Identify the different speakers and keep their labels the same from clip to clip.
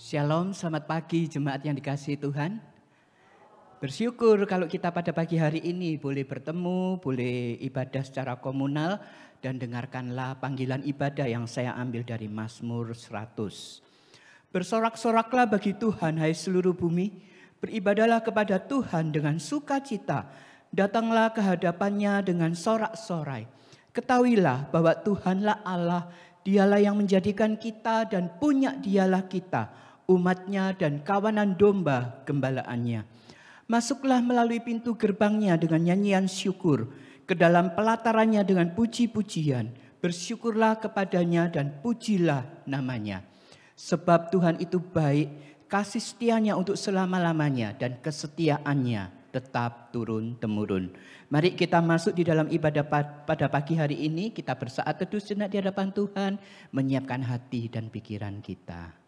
Speaker 1: Shalom, selamat pagi jemaat yang dikasihi Tuhan. Bersyukur kalau kita pada pagi hari ini boleh bertemu, boleh ibadah secara komunal, dan dengarkanlah panggilan ibadah yang saya ambil dari Mazmur 100. Bersorak-soraklah bagi Tuhan, hai seluruh bumi, beribadahlah kepada Tuhan dengan sukacita, datanglah ke hadapannya dengan sorak-sorai. Ketahuilah bahwa Tuhanlah Allah, Dialah yang menjadikan kita dan punya Dialah kita, umatnya dan kawanan domba gembalaannya. Masuklah melalui pintu gerbangnya dengan nyanyian syukur, ke dalam pelatarannya dengan puji-pujian. Bersyukurlah kepadanya dan pujilah namanya. Sebab Tuhan itu baik, kasih setianya untuk selama-lamanya dan kesetiaannya tetap turun-temurun. Mari kita masuk di dalam ibadah pada pagi hari ini. Kita bersaat teduh sejenak di hadapan Tuhan, menyiapkan hati dan pikiran kita.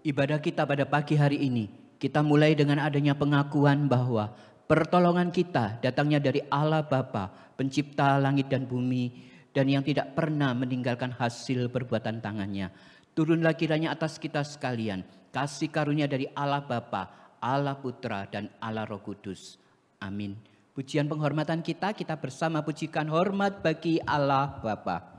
Speaker 1: Ibadah kita pada pagi hari ini, kita mulai dengan adanya pengakuan bahwa pertolongan kita datangnya dari Allah Bapa, pencipta langit dan bumi, dan yang tidak pernah meninggalkan hasil perbuatan tangannya. Turunlah kiranya atas kita sekalian, kasih karunia dari Allah Bapa, Allah Putra, dan Allah Roh Kudus. Amin. Pujian penghormatan kita bersama pujikan hormat bagi Allah Bapa.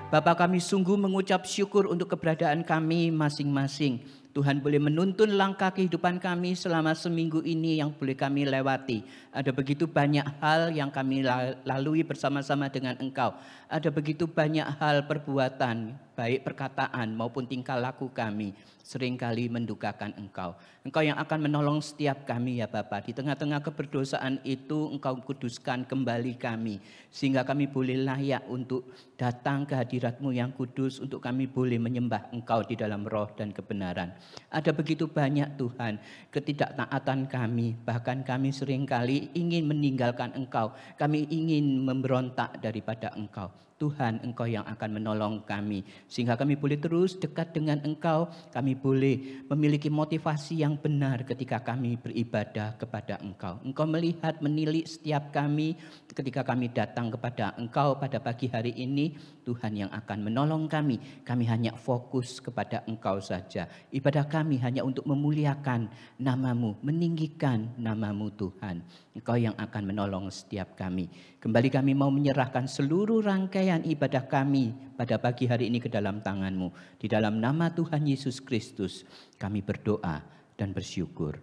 Speaker 1: Bapa, kami sungguh mengucap syukur untuk keberadaan kami masing-masing. Tuhan boleh menuntun langkah kehidupan kami selama seminggu ini yang boleh kami lewati. Ada begitu banyak hal yang kami lalui bersama-sama dengan Engkau. Ada begitu banyak hal perbuatan, baik perkataan maupun tingkah laku kami, seringkali mendukakan Engkau. Engkau yang akan menolong setiap kami ya Bapa. Di tengah-tengah keberdosaan itu Engkau kuduskan kembali kami, sehingga kami boleh layak untuk datang ke hadirat-Mu yang kudus, untuk kami boleh menyembah Engkau di dalam roh dan kebenaran. Ada begitu banyak Tuhan ketidaktaatan kami, bahkan kami seringkali ingin meninggalkan Engkau, kami ingin memberontak daripada Engkau. Tuhan, Engkau yang akan menolong kami, sehingga kami boleh terus dekat dengan Engkau, kami boleh memiliki motivasi yang benar ketika kami beribadah kepada Engkau. Engkau melihat, menilik setiap kami ketika kami datang kepada Engkau pada pagi hari ini. Tuhan yang akan menolong kami hanya fokus kepada Engkau saja. Ibadah kami hanya untuk memuliakan nama-Mu, meninggikan nama-Mu Tuhan. Engkau yang akan menolong setiap kami. Kembali kami mau menyerahkan seluruh rangkaian ibadah kami pada pagi hari ini ke dalam tangan-Mu. Di dalam nama Tuhan Yesus Kristus kami berdoa dan bersyukur.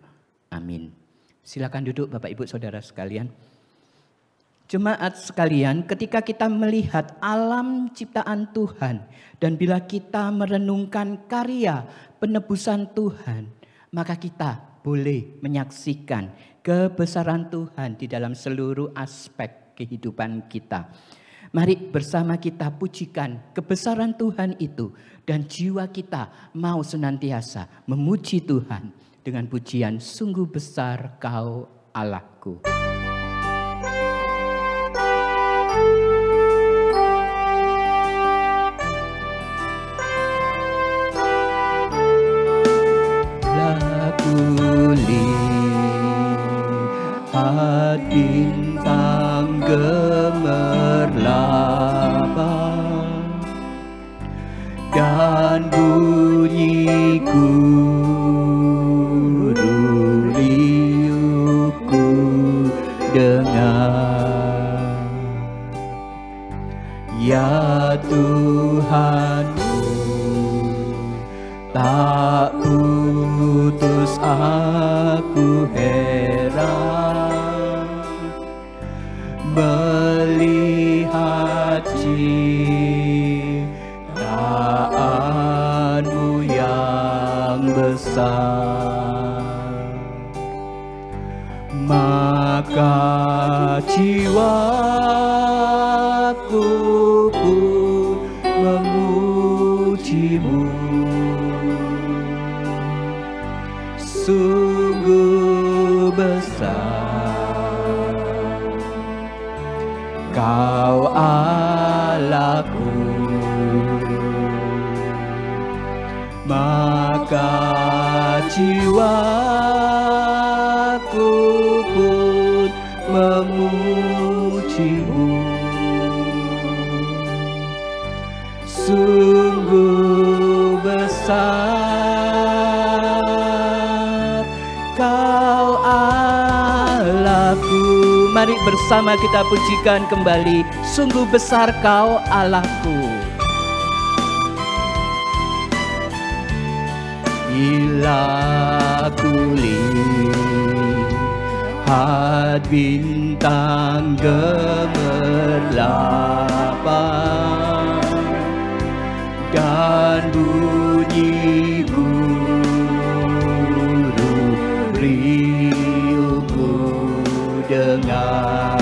Speaker 1: Amin. Silakan duduk Bapak Ibu Saudara sekalian. Jemaat sekalian, ketika kita melihat alam ciptaan Tuhan dan bila kita merenungkan karya penebusan Tuhan, maka kita boleh menyaksikan kebesaran Tuhan di dalam seluruh aspek kehidupan kita. Mari bersama kita pujikan kebesaran Tuhan itu dan jiwa kita mau senantiasa memuji Tuhan, dengan pujian sungguh besar Kau Allahku. Lihat bintang gemerlapan dan bunyi guriliuku dengar. Ya Tuhanku, tak putus aku heran melihat ciptaanmu yang besar. Maka jiwaku pun memujimu. Sungguh besar Kau Allahku, maka jiwaku pun memujimu. Sungguh besar Kau Allahku. Mari bersama kita pujikan kembali, sungguh besar Kau Allahku. Bila kulihat bintang gemerlapan dan bunyi guriliuku dengar.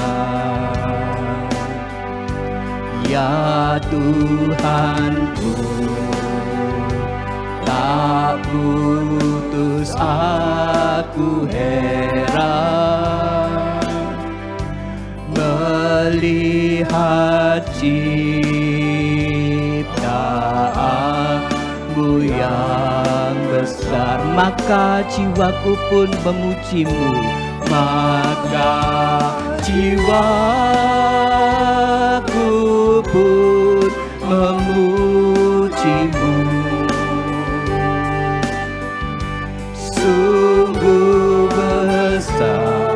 Speaker 1: Ya Tuhanku, tak putus aku heran melihat ciptaanmu yang besar. Maka jiwaku pun memujimu, maka jiwaku pun memujimu. Sungguh besar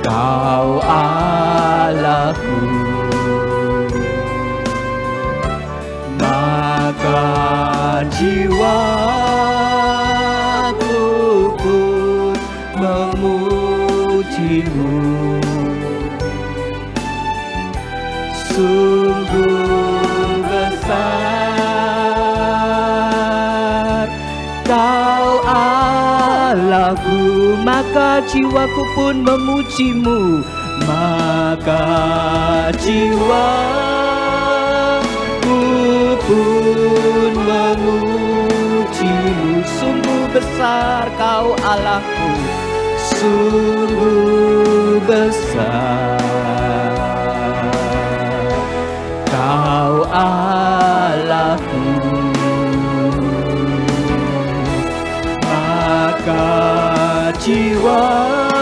Speaker 1: Kau Allahku, maka jiwaku pun memujimu. Sungguh besar Kau Allahku, maka jiwaku pun memujimu. Maka jiwaku pun memujimu. Sungguh besar Kau Allahku, sungguh besar Kau Allahku, maka jiwaku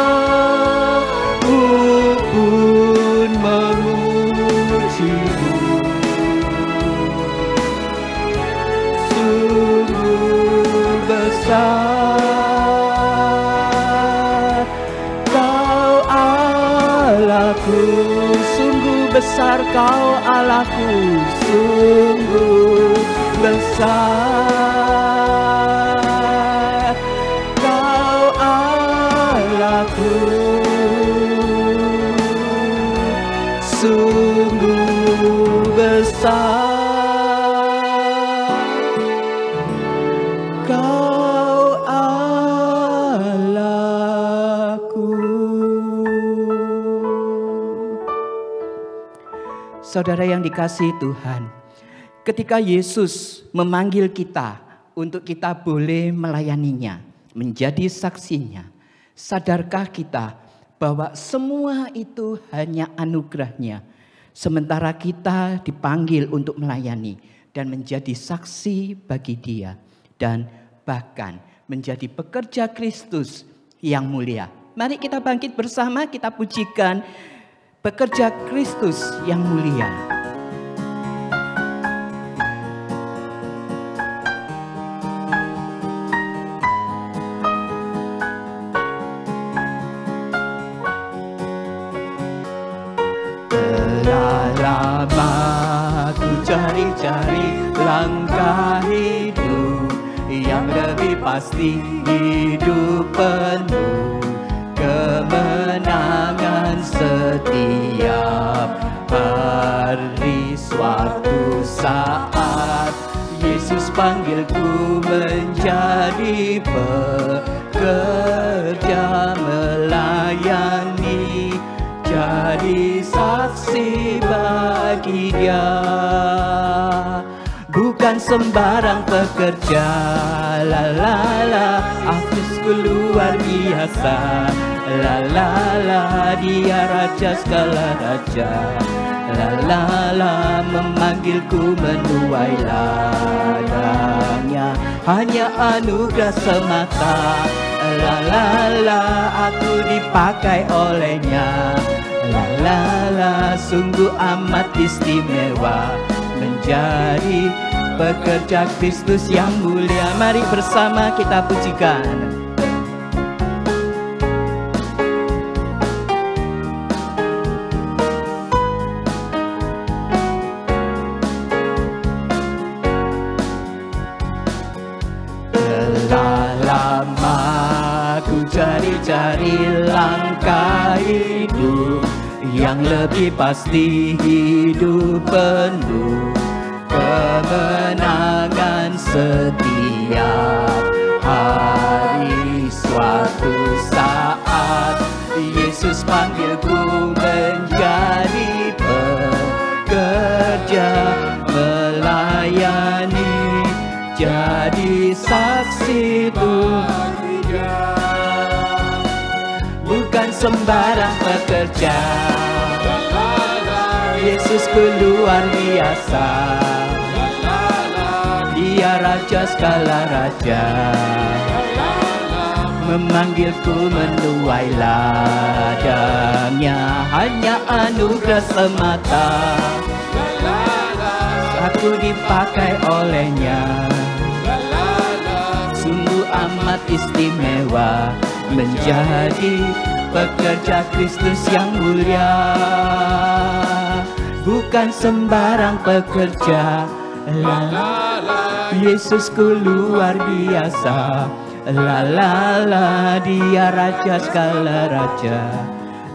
Speaker 1: pun memujimu. Sungguh besar Kau Allahku, sungguh besar Kau Allahku, sungguh besar Kau Allahku, sungguh besar Kau Allahku. Saudara yang dikasihi Tuhan, ketika Yesus memanggil kita untuk kita boleh melayaninya, menjadi saksinya. Sadarkah kita bahwa semua itu hanya anugerahnya, sementara kita dipanggil untuk melayani dan menjadi saksi bagi Dia, dan bahkan menjadi pekerja Kristus yang mulia. Mari kita bangkit bersama, kita pujikan pekerja Kristus yang mulia. Telah lama ku cari-cari langkah hidup yang lebih pasti, hidup penuh kemenangan setiap hari. Suatu saat Yesus panggilku menjadi pekerja melayani, jadi saksi bagi Dia. Bukan sembarang pekerja, la la la, aku luar biasa, la la la, Dia raja segala raja, la la la, memanggilku menuai ladangnya, hanya anugerah semata, la la la, aku dipakai olehnya, la la la, sungguh amat istimewa menjadi pekerja Kristus yang mulia. Mari bersama kita pujikan. Telah lama ku cari-cari langkah hidup yang lebih pasti, hidup penuh kemenangan setiap hari. Suatu saat Yesus panggilku menjadi pekerja melayani, jadi saksi Tuhan. Bukan sembarang pekerja, Yesusku luar biasa, Dia raja segala raja, memanggilku menuai ladangnya, hanya anugerah semata, aku dipakai olehnya, sungguh amat istimewa menjadi pekerja Kristus yang mulia. Bukan sembarang pekerja, la la la, Yesusku luar biasa, la la la, Dia raja segala raja,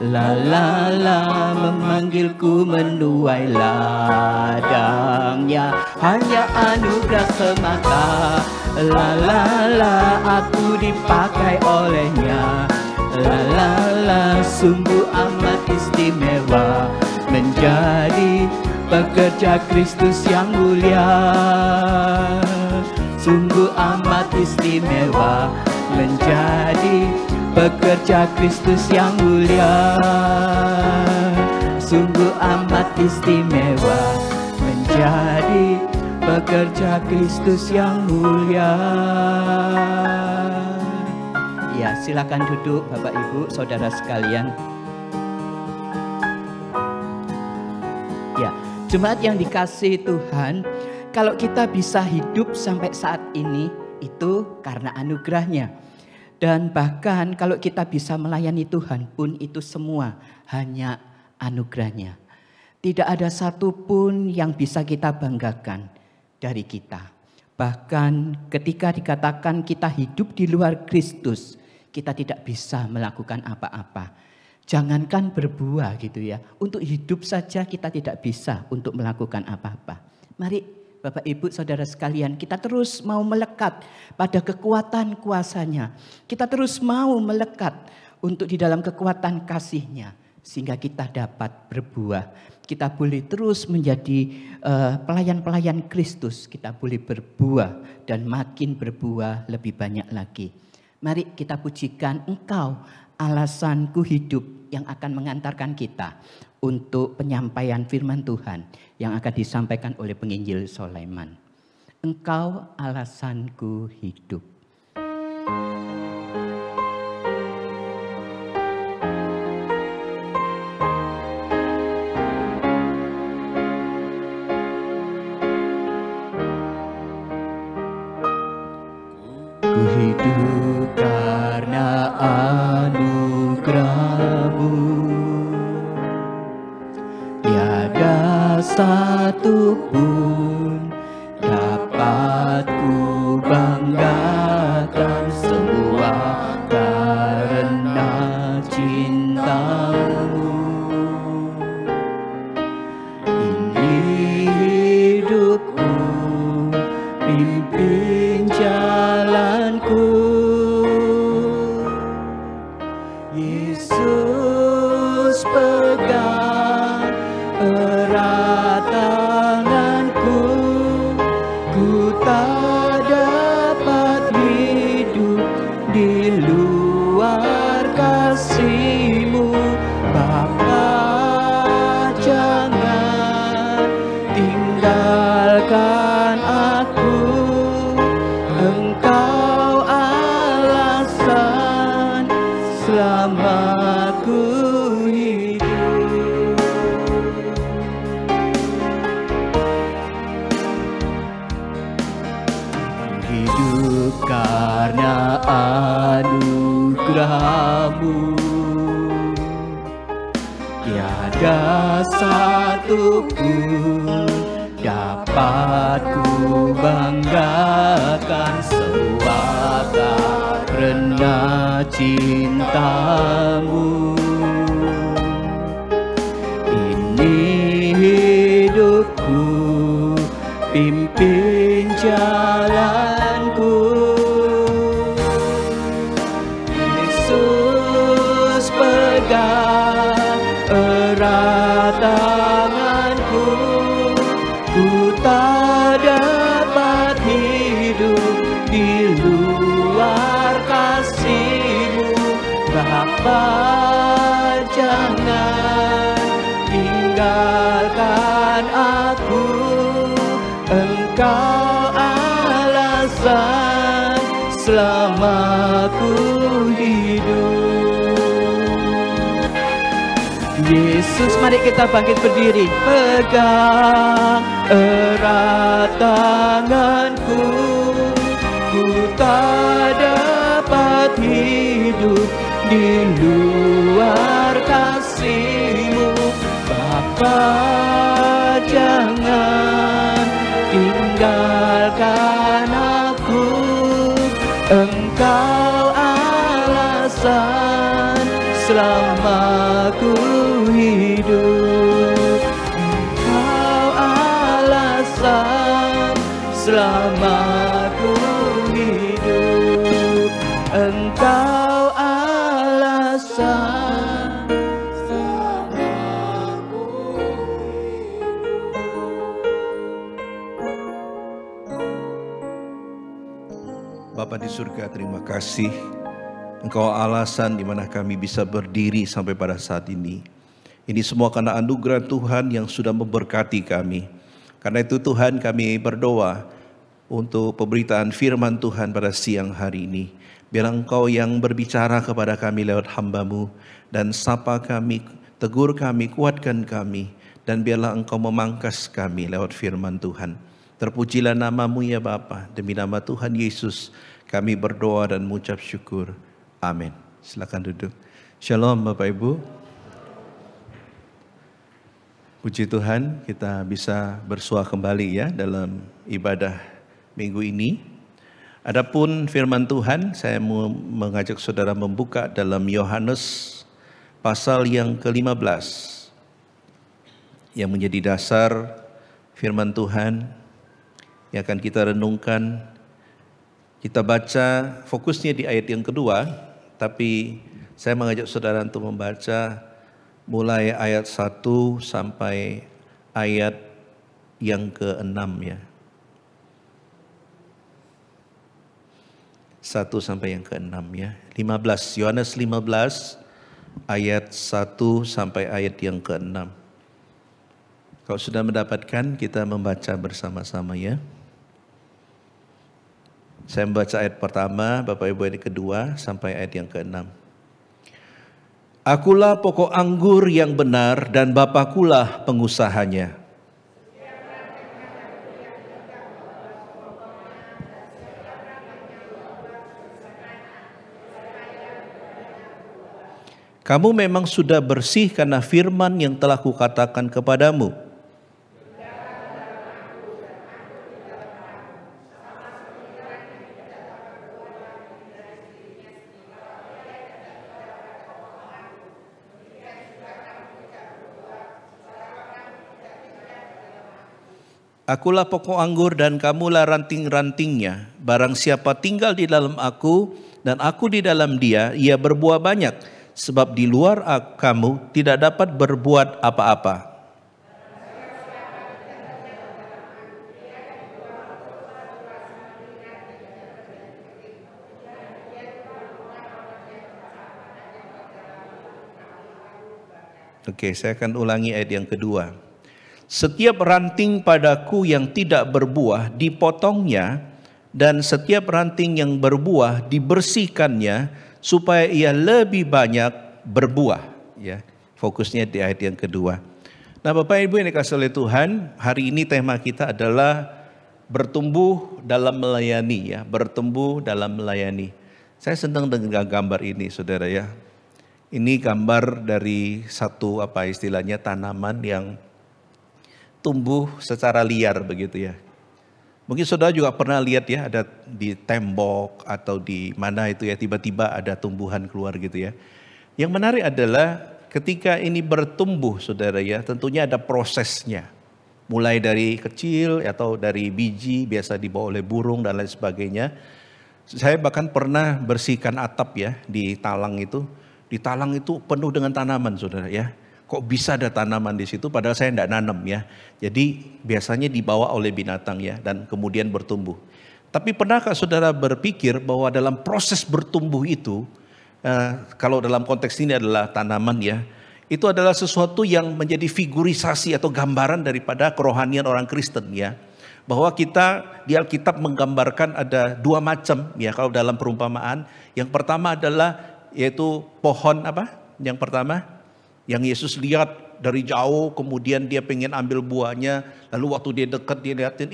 Speaker 1: la la la, memanggilku menuai ladangnya, hanya anugerah semata, la la la, aku dipakai olehnya, la la la, sungguh amat istimewa menjadi pekerja Kristus yang mulia. Sungguh amat istimewa menjadi pekerja Kristus yang mulia. Sungguh amat istimewa menjadi pekerja Kristus yang mulia. Ya, silakan duduk Bapak Ibu, Saudara sekalian. Ya, jemaat yang dikasihi Tuhan, kalau kita bisa hidup sampai saat ini itu karena anugerahnya. Dan bahkan kalau kita bisa melayani Tuhan pun itu semua hanya anugerahnya. Tidak ada satupun yang bisa kita banggakan dari kita. Bahkan ketika dikatakan kita hidup di luar Kristus, kita tidak bisa melakukan apa-apa. Jangankan berbuah gitu ya. Untuk hidup saja kita tidak bisa untuk melakukan apa-apa. Mari Bapak Ibu Saudara sekalian, kita terus mau melekat pada kekuatan kuasa-Nya. Kita terus mau melekat untuk di dalam kekuatan kasih-Nya. sehingga kita dapat berbuah. Kita boleh terus menjadi pelayan-pelayan Kristus. Kita boleh berbuah dan makin berbuah lebih banyak lagi. Mari kita pujikan Engkau, alasanku hidup, yang akan mengantarkan kita untuk penyampaian firman Tuhan yang akan disampaikan oleh penginjil Sulaiman. Engkau alasanku hidup. Ku hidup karena anugerah-Mu, tiada satu pun dapat ku banggakan, semua karena cinta-Mu. Ini hidupku, pimpin jalanku. Yesus pegang erat tanganku, ku tak dapat hidup di luar kasih-Mu. Bapa, jangan tinggalkan aku, Engkau alasan selama ku hidup. Hidup karena anugerah-Mu, tiada satu pun dapat ku banggakan, semua karena cinta-Mu. Ini hidupku, pimpin jalanku. Yesus pegang erat tanganku, ku tak dapat hidup di luar kasih-Mu. Bapa, jangan tinggalkan aku, Engkau alasan selama ku hidup. Yesus, mari kita bangkit berdiri. Pegang erat tanganku, ku tak dapat hidup di luar kasih-Mu. Bapa, jangan tinggalkan aku, Engkau alasan selama ku hidup. Engkau alasan selama ku hidup. Engkau alasan selama ku hidup.
Speaker 2: Bapa di surga, terima kasih. Engkau alasan di mana kami bisa berdiri sampai pada saat ini. Ini semua karena anugerah Tuhan yang sudah memberkati kami. Karena itu Tuhan, kami berdoa untuk pemberitaan firman Tuhan pada siang hari ini. Biar Engkau yang berbicara kepada kami lewat hamba-Mu, dan sapa kami, tegur kami, kuatkan kami, dan biarlah Engkau memangkas kami lewat firman Tuhan. Terpujilah nama-Mu ya Bapa, demi nama Tuhan Yesus kami berdoa dan mengucap syukur. Amin. Silakan duduk. Shalom Bapak Ibu. Puji Tuhan, kita bisa bersua kembali ya dalam ibadah minggu ini. Adapun firman Tuhan, saya mau mengajak saudara membuka dalam Yohanes pasal yang ke-15 yang menjadi dasar firman Tuhan yang akan kita renungkan. Kita baca fokusnya di ayat yang kedua, tapi saya mengajak saudara untuk membaca mulai ayat 1 sampai ayat yang ke-6 ya. 1 sampai yang ke-6 ya. 15, Yohanes 15 ayat 1 sampai ayat yang ke-6. Kalau sudah mendapatkan, kita membaca bersama-sama ya. Saya membaca ayat pertama, Bapak Ibu ayat kedua sampai ayat yang ke-6. Akulah pokok anggur yang benar dan Bapakulah pengusahanya. Kamu memang sudah bersih karena firman yang telah kukatakan kepadamu. Akulah pokok anggur dan kamulah ranting-rantingnya. Barang siapa tinggal di dalam aku dan aku di dalam dia, ia berbuah banyak. Sebab di luar kamu tidak dapat berbuat apa-apa. Oke, saya akan ulangi ayat yang kedua. Setiap ranting padaku yang tidak berbuah dipotongnya, dan setiap ranting yang berbuah dibersihkannya, supaya ia lebih banyak berbuah. Ya, fokusnya di ayat yang kedua. Nah, Bapak Ibu yang dikasihi oleh Tuhan, hari ini tema kita adalah bertumbuh dalam melayani. Ya, bertumbuh dalam melayani. Saya senang dengan gambar ini, saudara ya. Ini gambar dari satu istilahnya tanaman yang tumbuh secara liar begitu ya. Mungkin saudara juga pernah lihat ya, ada di tembok atau di mana itu ya, tiba-tiba ada tumbuhan keluar gitu ya. Yang menarik adalah ketika ini bertumbuh saudara ya, tentunya ada prosesnya. Mulai dari kecil atau dari biji biasa dibawa oleh burung dan lain sebagainya. Saya bahkan pernah bersihkan atap ya di talang itu. Di talang itu penuh dengan tanaman saudara ya. Kok bisa ada tanaman di situ padahal saya tidak nanam ya. Jadi biasanya dibawa oleh binatang ya dan kemudian bertumbuh. Tapi pernahkah saudara berpikir bahwa dalam proses bertumbuh itu, kalau dalam konteks ini adalah tanaman ya, itu adalah sesuatu yang menjadi figurisasi atau gambaran daripada kerohanian orang Kristen ya. Bahwa kita di Alkitab menggambarkan ada dua macam ya kalau dalam perumpamaan. Yang pertama adalah yaitu pohon apa? Yang pertama yang Yesus lihat dari jauh, kemudian dia pengen ambil buahnya, lalu waktu dia dekat dia lihatin,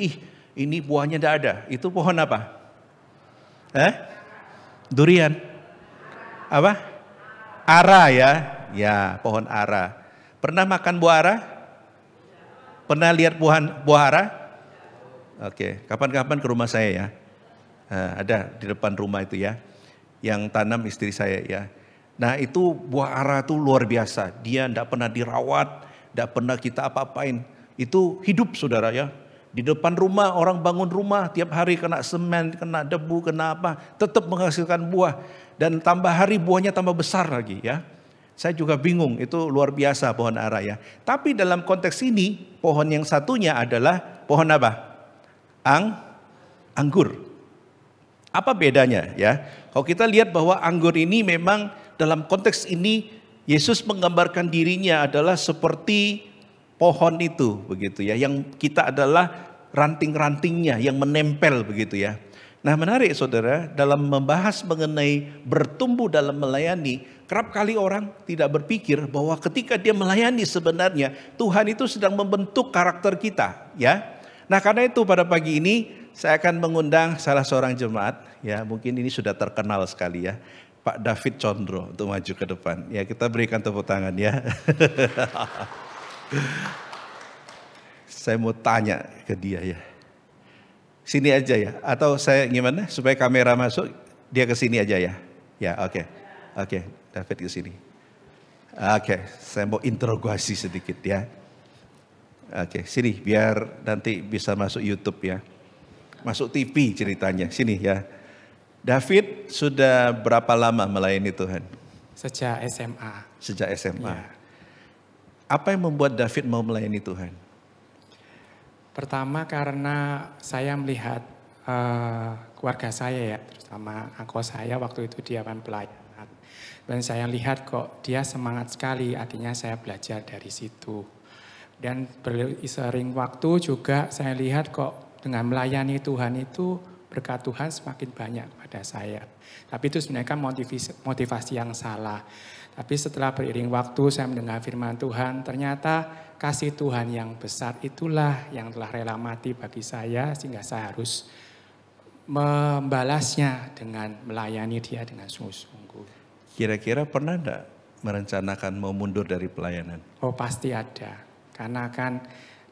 Speaker 2: ini buahnya tidak ada. Itu pohon apa? Durian. Apa? Ara ya. Ya, pohon ara. Pernah makan buah ara? Pernah lihat buah ara? Oke, kapan-kapan ke rumah saya ya. Ada di depan rumah itu ya. Yang tanam istri saya ya. Nah itu buah ara itu luar biasa. Dia tidak pernah dirawat, tidak pernah kita apa-apain. Itu hidup saudara ya. Di depan rumah, orang bangun rumah, tiap hari kena semen, kena debu, kena apa. Tetap menghasilkan buah. Dan tambah hari buahnya tambah besar lagi ya. Saya juga bingung, itu luar biasa pohon ara ya. Tapi dalam konteks ini, pohon yang satunya adalah pohon apa? Anggur. Apa bedanya ya? Kalau kita lihat bahwa anggur ini memang dalam konteks ini Yesus menggambarkan dirinya adalah seperti pohon itu begitu ya, yang kita adalah ranting-rantingnya yang menempel begitu ya. Nah menarik saudara, dalam membahas mengenai bertumbuh dalam melayani, kerap kali orang tidak berpikir bahwa ketika dia melayani sebenarnya Tuhan itu sedang membentuk karakter kita ya. Nah karena itu pada pagi ini saya akan mengundang salah seorang jemaat ya, mungkin ini sudah terkenal sekali ya, Pak David Condro untuk maju ke depan. Ya kita berikan tepuk tangan ya. Saya mau tanya ke dia ya. Sini aja ya. Atau saya gimana supaya kamera masuk, dia ke sini aja ya. Ya oke. Oke, David ke sini. Oke, saya mau interogasi sedikit ya. Oke, sini biar nanti bisa masuk YouTube ya. Masuk TV ceritanya. Sini ya. David sudah berapa lama melayani Tuhan?
Speaker 3: Sejak SMA.
Speaker 2: Sejak SMA.
Speaker 3: Ya.
Speaker 2: Apa yang membuat David mau melayani Tuhan?
Speaker 3: Pertama karena saya melihat keluarga saya ya, terutama angko saya waktu itu dia pelayanan. Dan saya lihat kok dia semangat sekali, akhirnya saya belajar dari situ. Dan sering waktu juga saya lihat kok dengan melayani Tuhan itu berkat Tuhan semakin banyak pada saya. Tapi itu sebenarnya kan motivasi yang salah. Tapi setelah beriring waktu saya mendengar firman Tuhan, ternyata kasih Tuhan yang besar itulah yang telah rela mati bagi saya, sehingga saya harus membalasnya dengan melayani Dia dengan sungguh-sungguh.
Speaker 2: Kira-kira pernah enggak merencanakan mau mundur dari pelayanan?
Speaker 3: Oh pasti ada, karena kan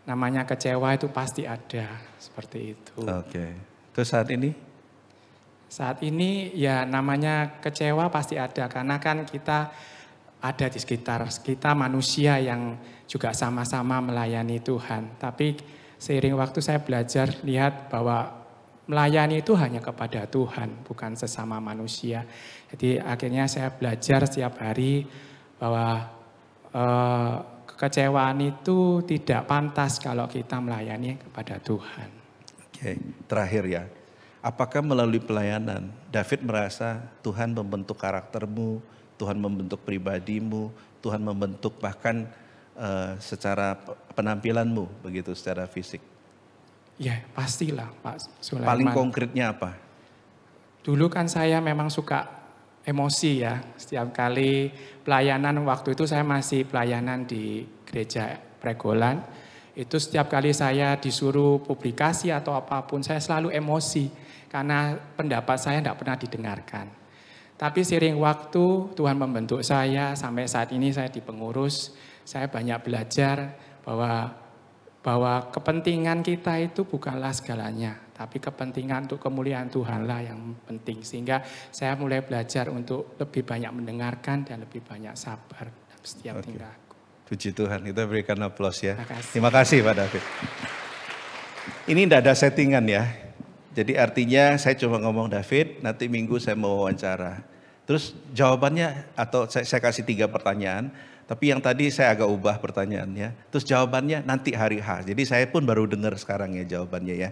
Speaker 3: namanya kecewa itu pasti ada, seperti itu.
Speaker 2: Oke. Terus saat ini?
Speaker 3: Saat ini ya namanya kecewa pasti ada, karena kan kita ada di sekitar kita manusia yang juga sama-sama melayani Tuhan. Tapi seiring waktu saya belajar lihat bahwa melayani itu hanya kepada Tuhan, bukan sesama manusia. Jadi akhirnya saya belajar setiap hari bahwa kekecewaan itu tidak pantas kalau kita melayani kepada Tuhan.
Speaker 2: Oke, terakhir ya. Apakah melalui pelayanan David merasa Tuhan membentuk karaktermu, Tuhan membentuk pribadimu, Tuhan membentuk bahkan secara penampilanmu begitu secara fisik?
Speaker 3: Ya pastilah Pak Sulaiman.
Speaker 2: Paling konkretnya apa?
Speaker 3: Dulu kan saya memang suka emosi ya. Setiap kali pelayanan, waktu itu saya masih pelayanan di gereja Pregolan. Itu setiap kali saya disuruh publikasi atau apapun saya selalu emosi. Karena pendapat saya tidak pernah didengarkan. Tapi seiring waktu Tuhan membentuk saya sampai saat ini saya di pengurus. Saya banyak belajar bahwa kepentingan kita itu bukanlah segalanya, tapi kepentingan untuk kemuliaan Tuhanlah yang penting. Sehingga saya mulai belajar untuk lebih banyak mendengarkan dan lebih banyak sabar dalam setiap tingkahku.
Speaker 2: Puji Tuhan, kita berikan aplaus ya.
Speaker 3: Terima kasih
Speaker 2: Pak David. Ini tidak ada settingan ya. Jadi artinya saya cuma ngomong David, nanti minggu saya mau wawancara. Terus jawabannya atau saya kasih 3 pertanyaan. Tapi yang tadi saya agak ubah pertanyaannya. Terus jawabannya nanti hari H. Jadi saya pun baru dengar sekarang ya jawabannya ya.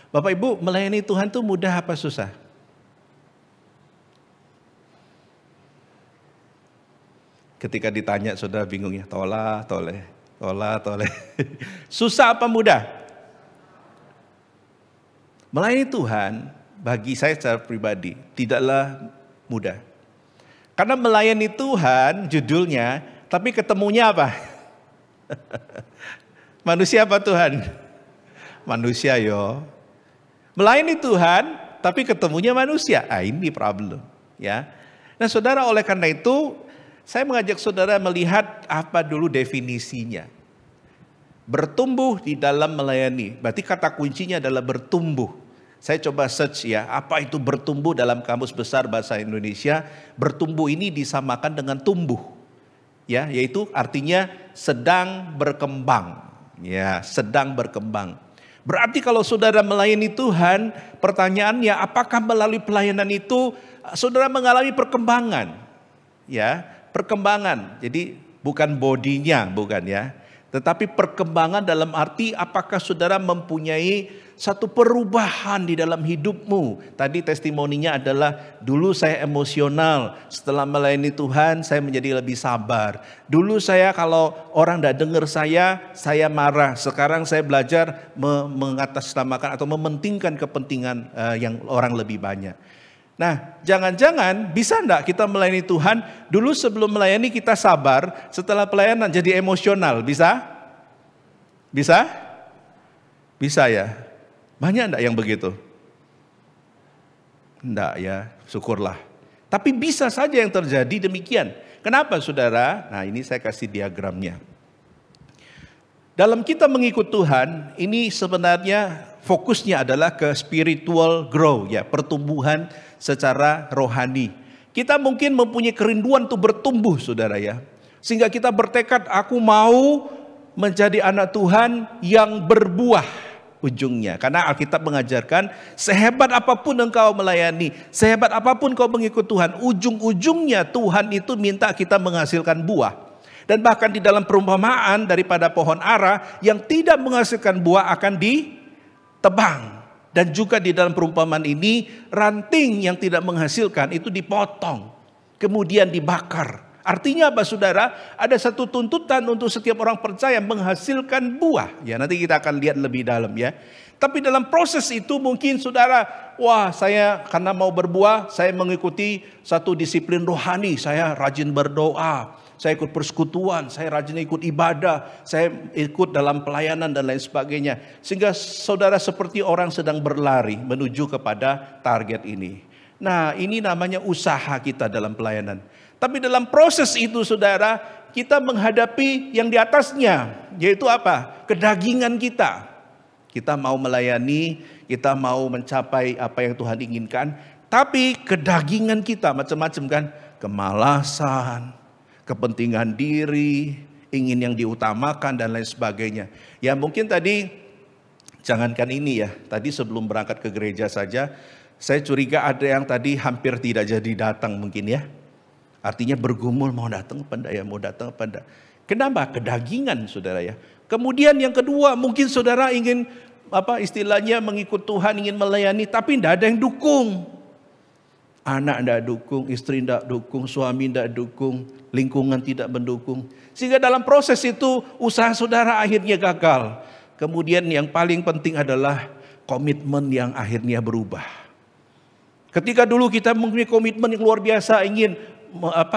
Speaker 2: Bapak Ibu, melayani Tuhan itu mudah apa susah? Ketika ditanya saudara bingung ya. Tola, toleh. Susah apa mudah? Melayani Tuhan bagi saya secara pribadi tidaklah mudah. Karena melayani Tuhan judulnya, tapi ketemunya apa? Manusia apa Tuhan? Manusia yo. Melayani Tuhan, tapi ketemunya manusia. Ini problem, ya. Nah, saudara, oleh karena itu, saya mengajak saudara melihat apa dulu definisinya. Bertumbuh di dalam melayani. Berarti kata kuncinya adalah bertumbuh. Saya coba search ya, apa itu bertumbuh dalam Kamus Besar Bahasa Indonesia. Bertumbuh ini disamakan dengan tumbuh. Ya, yaitu artinya sedang berkembang. Ya, sedang berkembang. Berarti kalau saudara melayani Tuhan, pertanyaannya apakah melalui pelayanan itu saudara mengalami perkembangan? Ya, perkembangan. Jadi bukan bodinya, bukan ya. Tetapi perkembangan dalam arti apakah saudara mempunyai satu perubahan di dalam hidupmu. Tadi testimoninya adalah dulu saya emosional, setelah melayani Tuhan saya menjadi lebih sabar. Dulu saya kalau orang tidak dengar saya marah. Sekarang saya belajar mengatasnamakan atau mementingkan kepentingan yang orang lebih banyak. Nah, jangan-jangan bisa enggak kita melayani Tuhan, dulu sebelum melayani kita sabar, setelah pelayanan jadi emosional, bisa? Bisa? Bisa ya? Banyak enggak yang begitu? Enggak ya, syukurlah. Tapi bisa saja yang terjadi demikian. Kenapa saudara? Nah, ini saya kasih diagramnya. Dalam kita mengikut Tuhan, ini sebenarnya fokusnya adalah ke spiritual growth, ya, pertumbuhan secara rohani. Kita mungkin mempunyai kerinduan untuk bertumbuh, saudara ya. Sehingga kita bertekad, aku mau menjadi anak Tuhan yang berbuah ujungnya. Karena Alkitab mengajarkan, sehebat apapun engkau melayani, sehebat apapun kau mengikut Tuhan, ujung-ujungnya Tuhan itu minta kita menghasilkan buah. Dan bahkan di dalam perumpamaan daripada pohon ara yang tidak menghasilkan buah akan ditebang. Dan juga di dalam perumpamaan ini ranting yang tidak menghasilkan itu dipotong, kemudian dibakar. Artinya apa saudara? Ada satu tuntutan untuk setiap orang percaya menghasilkan buah. Ya, nanti kita akan lihat lebih dalam ya. Tapi dalam proses itu mungkin saudara, wah saya karena mau berbuah, saya mengikuti satu disiplin rohani, saya rajin berdoa, saya ikut persekutuan, saya rajin ikut ibadah, saya ikut dalam pelayanan dan lain sebagainya. Sehingga saudara seperti orang sedang berlari menuju kepada target ini. Nah, ini namanya usaha kita dalam pelayanan. Tapi dalam proses itu saudara, kita menghadapi yang di atasnya, yaitu apa? Kedagingan kita. Kita mau melayani, kita mau mencapai apa yang Tuhan inginkan. Tapi kedagingan kita macam-macam kan. Kemalasan, kepentingan diri, ingin yang diutamakan dan lain sebagainya. Ya mungkin tadi, jangankan ini ya. Tadi sebelum berangkat ke gereja saja, saya curiga ada yang tadi hampir tidak jadi datang mungkin ya. Artinya bergumul mau datang apa enggak ya, mau datang apa enggak. Kenapa? Kedagingan saudara ya. Kemudian yang kedua mungkin saudara ingin istilahnya mengikut Tuhan, ingin melayani tapi tidak ada yang dukung. Anak tidak dukung, istri tidak dukung, suami tidak dukung, lingkungan tidak mendukung. Sehingga dalam proses itu usaha saudara akhirnya gagal. Kemudian yang paling penting adalah komitmen yang akhirnya berubah. Ketika dulu kita mempunyai komitmen yang luar biasa, ingin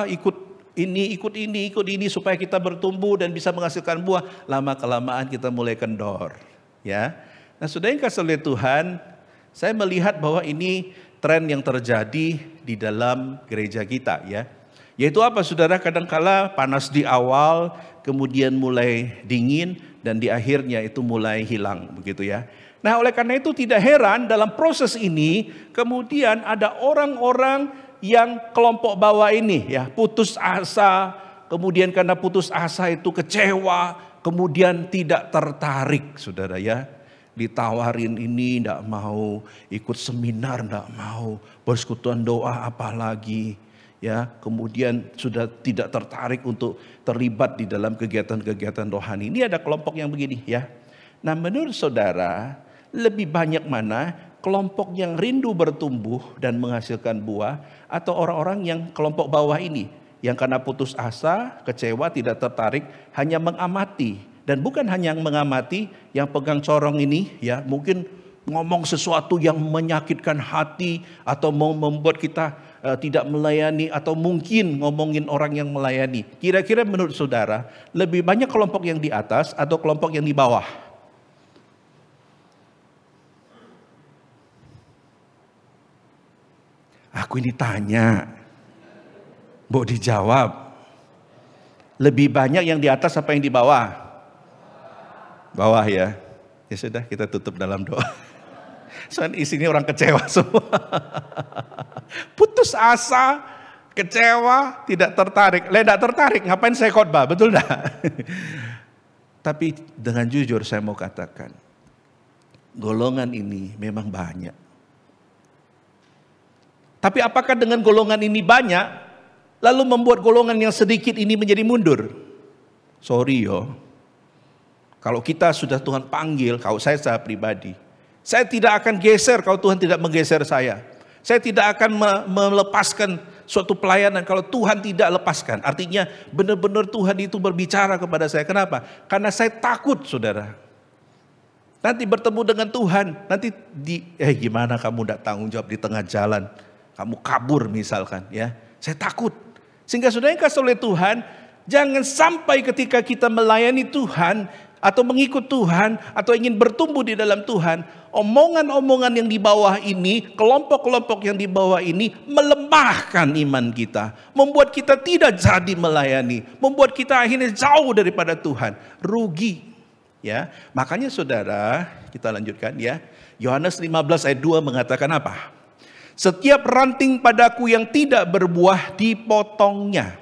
Speaker 2: ikut ini supaya kita bertumbuh dan bisa menghasilkan buah, lama-kelamaan kita mulai kendor, ya. Nah, saudara yang kasih oleh Tuhan, saya melihat bahwa ini tren yang terjadi di dalam gereja kita, ya. Yaitu apa, saudara? Kadangkala panas di awal, kemudian mulai dingin dan di akhirnya itu mulai hilang, begitu ya. Nah, oleh karena itu tidak heran dalam proses ini kemudian ada orang-orang yang kelompok bawah ini ya putus asa, kemudian karena putus asa itu kecewa, kemudian tidak tertarik saudara ya. Ditawarin ini tidak mau, ikut seminar tidak mau, persekutuan doa apalagi ya, kemudian sudah tidak tertarik untuk terlibat di dalam kegiatan-kegiatan rohani. Ini ada kelompok yang begini ya. Nah, menurut saudara lebih banyak mana kelompok yang rindu bertumbuh dan menghasilkan buah, atau orang-orang yang kelompok bawah ini yang karena putus asa, kecewa, tidak tertarik, hanya mengamati? Dan bukan hanya yang mengamati, yang pegang corong ini ya mungkin ngomong sesuatu yang menyakitkan hati atau mau membuat kita tidak melayani, atau mungkin ngomongin orang yang melayani. Kira-kira menurut saudara lebih banyak kelompok yang di atas atau kelompok yang di bawah? Aku ini tanya, mau dijawab. Lebih banyak yang di atas apa yang di bawah? Bawah ya. Ya sudah, kita tutup dalam doa. Soalnya isinya orang kecewa semua. Putus asa, kecewa, tidak tertarik. Tidak tertarik, ngapain saya khotbah, betul enggak? Tapi dengan jujur saya mau katakan, golongan ini memang banyak. Tapi apakah dengan golongan ini banyak, lalu membuat golongan yang sedikit ini menjadi mundur? Sorry yo. Kalau kita sudah Tuhan panggil, kalau saya secara pribadi, saya tidak akan geser kalau Tuhan tidak menggeser saya. Saya tidak akan melepaskan suatu pelayanan kalau Tuhan tidak lepaskan. Artinya benar-benar Tuhan itu berbicara kepada saya. Kenapa? Karena saya takut saudara. Nanti bertemu dengan Tuhan, nanti gimana kamu tidak tanggung jawab di tengah jalan? Kamu kabur misalkan ya. Saya takut. Sehingga saudara yang kasih oleh Tuhan, jangan sampai ketika kita melayani Tuhan atau mengikut Tuhan atau ingin bertumbuh di dalam Tuhan, omongan-omongan yang di bawah ini, kelompok-kelompok yang di bawah ini melemahkan iman kita, membuat kita tidak jadi melayani, membuat kita akhirnya jauh daripada Tuhan, rugi. Ya, makanya saudara, kita lanjutkan ya. Yohanes 15 ayat 2 mengatakan apa? Setiap ranting padaku yang tidak berbuah dipotongnya,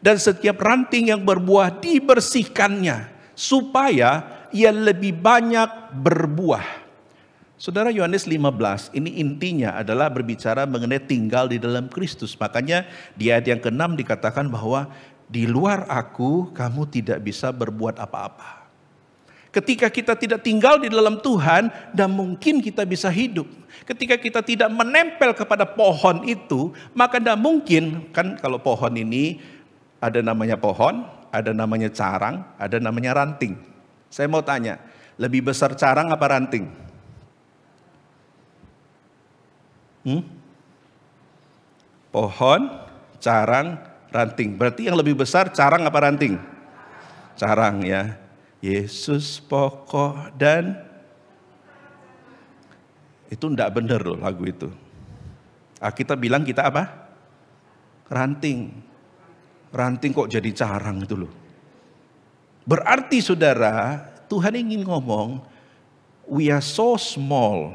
Speaker 2: dan setiap ranting yang berbuah dibersihkannya, supaya ia lebih banyak berbuah. Saudara, Yohanes 15 ini intinya adalah berbicara mengenai tinggal di dalam Kristus. Makanya di ayat yang ke-6 dikatakan bahwa di luar aku kamu tidak bisa berbuat apa-apa. Ketika kita tidak tinggal di dalam Tuhan, dan mungkin kita bisa hidup. Ketika kita tidak menempel kepada pohon itu, maka tidak mungkin, kan kalau pohon ini ada namanya pohon, ada namanya carang, ada namanya ranting. Saya mau tanya, lebih besar carang apa ranting? Pohon, carang, ranting. Berarti yang lebih besar carang apa ranting? Carang ya. Yesus pokok dan itu enggak benar loh lagu itu. Kita bilang kita apa? Ranting. Ranting kok jadi carang itu loh. Berarti saudara, Tuhan ingin ngomong, we are so small.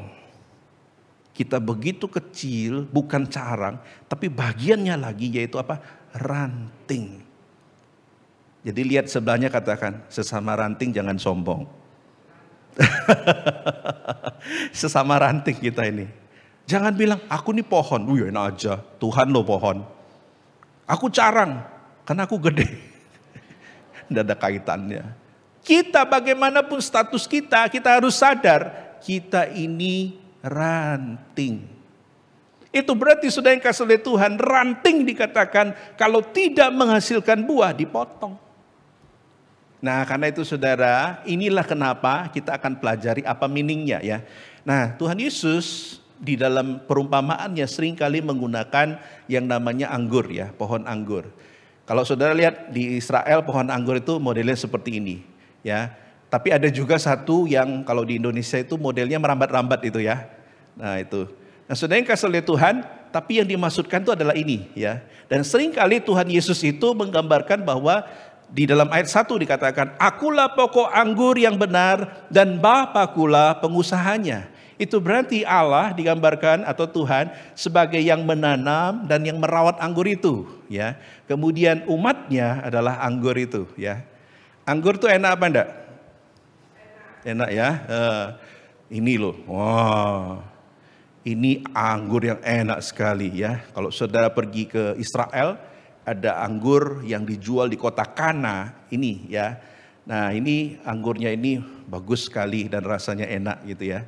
Speaker 2: Kita begitu kecil, bukan carang, tapi bagiannya lagi yaitu apa? Ranting. Jadi lihat sebelahnya, katakan, sesama ranting jangan sombong. Sesama ranting kita ini. Jangan bilang, aku nih pohon. Wih enak aja, Tuhan lo pohon. Aku carang, karena aku gede. Tidak ada kaitannya. Kita bagaimanapun status kita harus sadar, kita ini ranting. Itu berarti sudah yang kasih oleh Tuhan, ranting dikatakan kalau tidak menghasilkan buah dipotong. Nah karena itu saudara, inilah kenapa kita akan pelajari apa meaningnya ya. Nah Tuhan Yesus di dalam perumpamaannya seringkali menggunakan yang namanya anggur ya, pohon anggur. Kalau saudara lihat di Israel pohon anggur itu modelnya seperti ini ya. Tapi ada juga satu yang kalau di Indonesia itu modelnya merambat-rambat itu ya. Nah itu. Nah saudara yang kasih oleh Tuhan, tapi yang dimaksudkan itu adalah ini ya. Dan seringkali Tuhan Yesus itu menggambarkan bahwa di dalam ayat 1 dikatakan, akulah pokok anggur yang benar dan Bapakulah pengusahanya. Itu berarti Allah digambarkan atau Tuhan sebagai yang menanam dan yang merawat anggur itu ya. Kemudian umatnya adalah anggur itu ya. Anggur itu enak apa enggak? Enak ya. Ini loh. Wow. Ini anggur yang enak sekali ya. Kalau saudara pergi ke Israel, ada anggur yang dijual di kota Kana ini ya. Nah ini anggurnya ini bagus sekali dan rasanya enak gitu ya.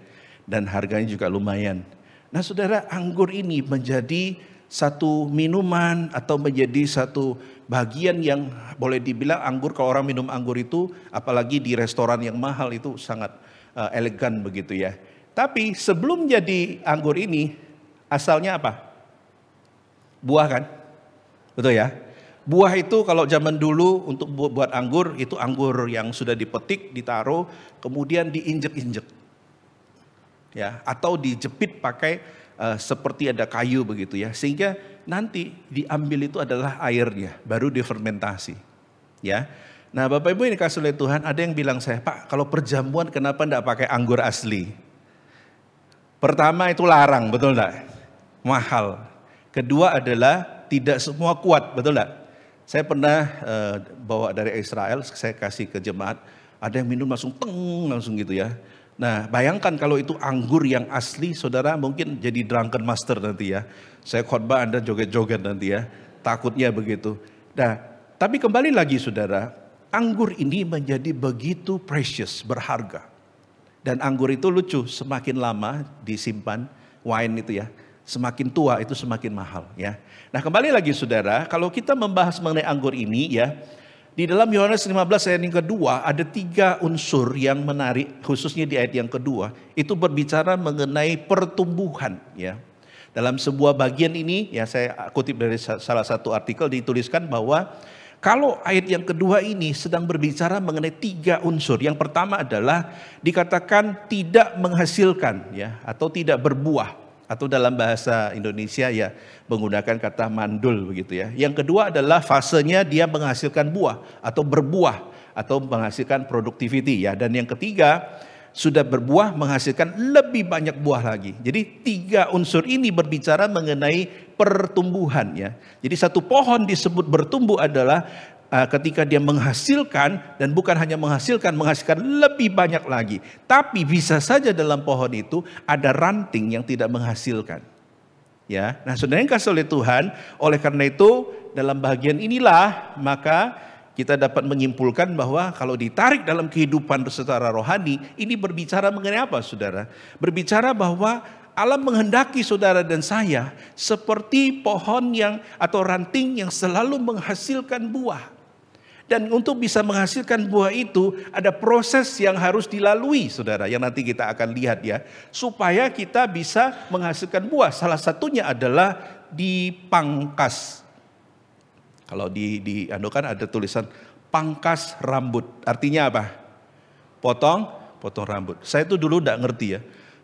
Speaker 2: Dan harganya juga lumayan. Nah saudara, anggur ini menjadi satu minuman atau menjadi satu bagian yang boleh dibilang anggur, kalau orang minum anggur itu apalagi di restoran yang mahal itu sangat elegan begitu ya. Tapi sebelum jadi anggur ini asalnya apa? Buah kan? Betul ya? Buah itu kalau zaman dulu untuk buat anggur, itu anggur yang sudah dipetik, ditaruh, kemudian diinjek-injek. Ya, atau dijepit pakai seperti ada kayu begitu ya. Sehingga nanti diambil itu adalah airnya, baru difermentasi. Ya. Nah Bapak Ibu ini kasih oleh Tuhan, ada yang bilang saya, Pak kalau perjamuan kenapa enggak pakai anggur asli? Pertama itu larang, betul enggak? Mahal. Kedua adalah tidak semua kuat, betul enggak? Saya pernah bawa dari Israel, saya kasih ke jemaat, ada yang minum langsung langsung gitu ya. Nah bayangkan kalau itu anggur yang asli, saudara mungkin jadi drunken master nanti ya. Saya khotbah Anda joget-joget nanti ya, takutnya begitu. Nah tapi kembali lagi saudara, anggur ini menjadi begitu precious, berharga. Dan anggur itu lucu, semakin lama disimpan, wine itu ya, semakin tua itu semakin mahal ya. Nah kembali lagi saudara, kalau kita membahas mengenai anggur ini ya, di dalam Yohanes 15 ayat yang kedua ada 3 unsur yang menarik, khususnya di ayat yang kedua, itu berbicara mengenai pertumbuhan ya. Dalam sebuah bagian ini ya, saya kutip dari salah satu artikel dituliskan bahwa kalau ayat yang kedua ini sedang berbicara mengenai 3 unsur. Yang pertama adalah dikatakan tidak menghasilkan ya, atau tidak berbuah, atau dalam bahasa Indonesia ya menggunakan kata mandul begitu ya. Yang kedua adalah fasenya dia menghasilkan buah atau berbuah atau menghasilkan productivity ya. Dan yang ketiga sudah berbuah menghasilkan lebih banyak buah lagi. Jadi 3 unsur ini berbicara mengenai pertumbuhan ya. Jadi satu pohon disebut bertumbuh adalah ketika dia menghasilkan, dan bukan hanya menghasilkan lebih banyak lagi. Tapi bisa saja dalam pohon itu ada ranting yang tidak menghasilkan. Ya, nah saudara yang kasih oleh Tuhan, oleh karena itu dalam bagian inilah maka kita dapat menyimpulkan bahwa kalau ditarik dalam kehidupan secara rohani, ini berbicara mengenai apa saudara? Berbicara bahwa Allah menghendaki saudara dan saya seperti pohon yang atau ranting yang selalu menghasilkan buah. Dan untuk bisa menghasilkan buah itu ada proses yang harus dilalui saudara, yang nanti kita akan lihat ya, supaya kita bisa menghasilkan buah. Salah satunya adalah dipangkas. Kalau di kan ada tulisan pangkas rambut. Artinya apa? Potong rambut. Saya tuh dulu enggak ngerti ya.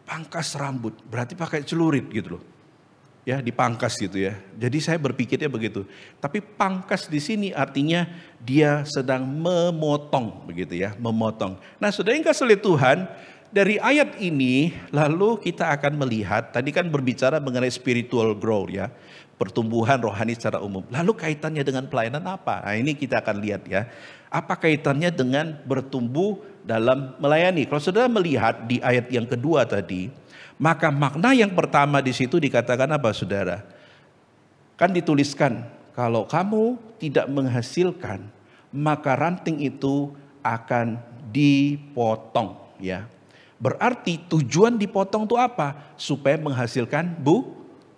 Speaker 2: Pangkas rambut berarti pakai celurit gitu loh. Ya, dipangkas gitu ya. Jadi saya berpikirnya begitu. Tapi pangkas di sini artinya dia sedang memotong begitu ya, memotong. Nah, saudara yang kasih oleh Tuhan, dari ayat ini lalu kita akan melihat, tadi kan berbicara mengenai spiritual growth ya, pertumbuhan rohani secara umum. Lalu kaitannya dengan pelayanan apa? Nah, ini kita akan lihat ya. Apa kaitannya dengan bertumbuh dalam melayani? Kalau saudara melihat di ayat yang kedua tadi, maka makna yang pertama di situ dikatakan apa saudara? Kan dituliskan, kalau kamu tidak menghasilkan, maka ranting itu akan dipotong ya. Berarti tujuan dipotong itu apa? Supaya menghasilkan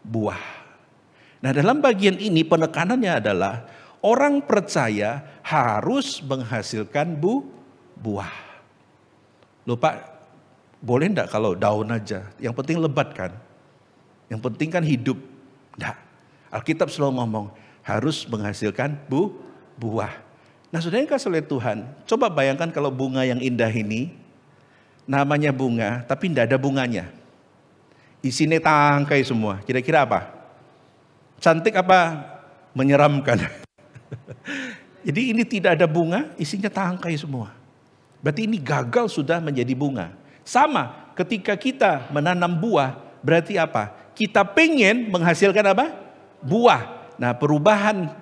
Speaker 2: buah. Nah, dalam bagian ini penekanannya adalah orang percaya harus menghasilkan buah. Loh Pak, boleh enggak kalau daun aja? Yang penting lebat kan? Yang penting kan hidup. Enggak. Alkitab selalu ngomong harus menghasilkan buah. Nah, saudara yang kasih oleh Tuhan, coba bayangkan kalau bunga yang indah ini, namanya bunga, tapi enggak ada bunganya. Isinya tangkai semua. Kira-kira apa? Cantik apa menyeramkan? Jadi ini tidak ada bunga, isinya tangkai semua. Berarti ini gagal sudah menjadi bunga. Sama ketika kita menanam buah, berarti apa? Kita pengen menghasilkan apa? Buah. Nah, perubahan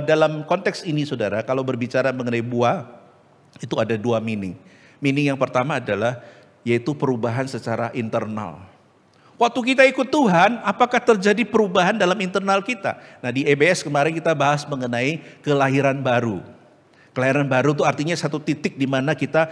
Speaker 2: dalam konteks ini saudara, kalau berbicara mengenai buah, itu ada dua meaning. Meaning yang pertama adalah yaitu perubahan secara internal. Waktu kita ikut Tuhan, apakah terjadi perubahan dalam internal kita? Nah, di EBS kemarin kita bahas mengenai kelahiran baru. Kelahiran baru itu artinya satu titik di mana kita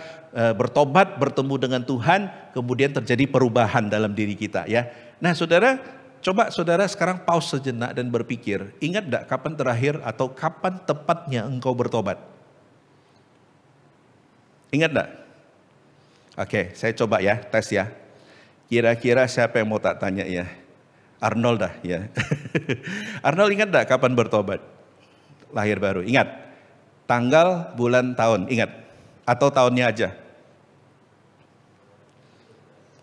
Speaker 2: bertobat, bertemu dengan Tuhan, kemudian terjadi perubahan dalam diri kita ya. Nah, saudara, coba saudara sekarang pause sejenak dan berpikir, ingat enggak kapan terakhir atau kapan tepatnya engkau bertobat? Ingat enggak? Oke, saya coba ya, tes ya. Kira-kira siapa yang mau tak tanya ya? Arnold dah ya. Arnold ingat enggak kapan bertobat? Lahir baru, ingat? Tanggal, bulan, tahun, ingat? Atau tahunnya aja?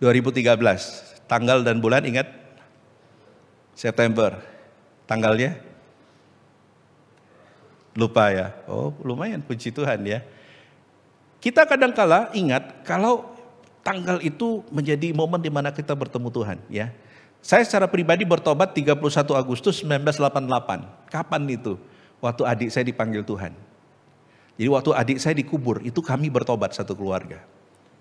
Speaker 2: 2013, tanggal dan bulan ingat? September, tanggalnya? Lupa ya? Oh lumayan, puji Tuhan ya. Kita kadang-kala ingat kalau tanggal itu menjadi momen di mana kita bertemu Tuhan ya. Saya secara pribadi bertobat 31 Agustus 1988. Kapan itu? Waktu adik saya dipanggil Tuhan. Jadi waktu adik saya dikubur, itu kami bertobat satu keluarga.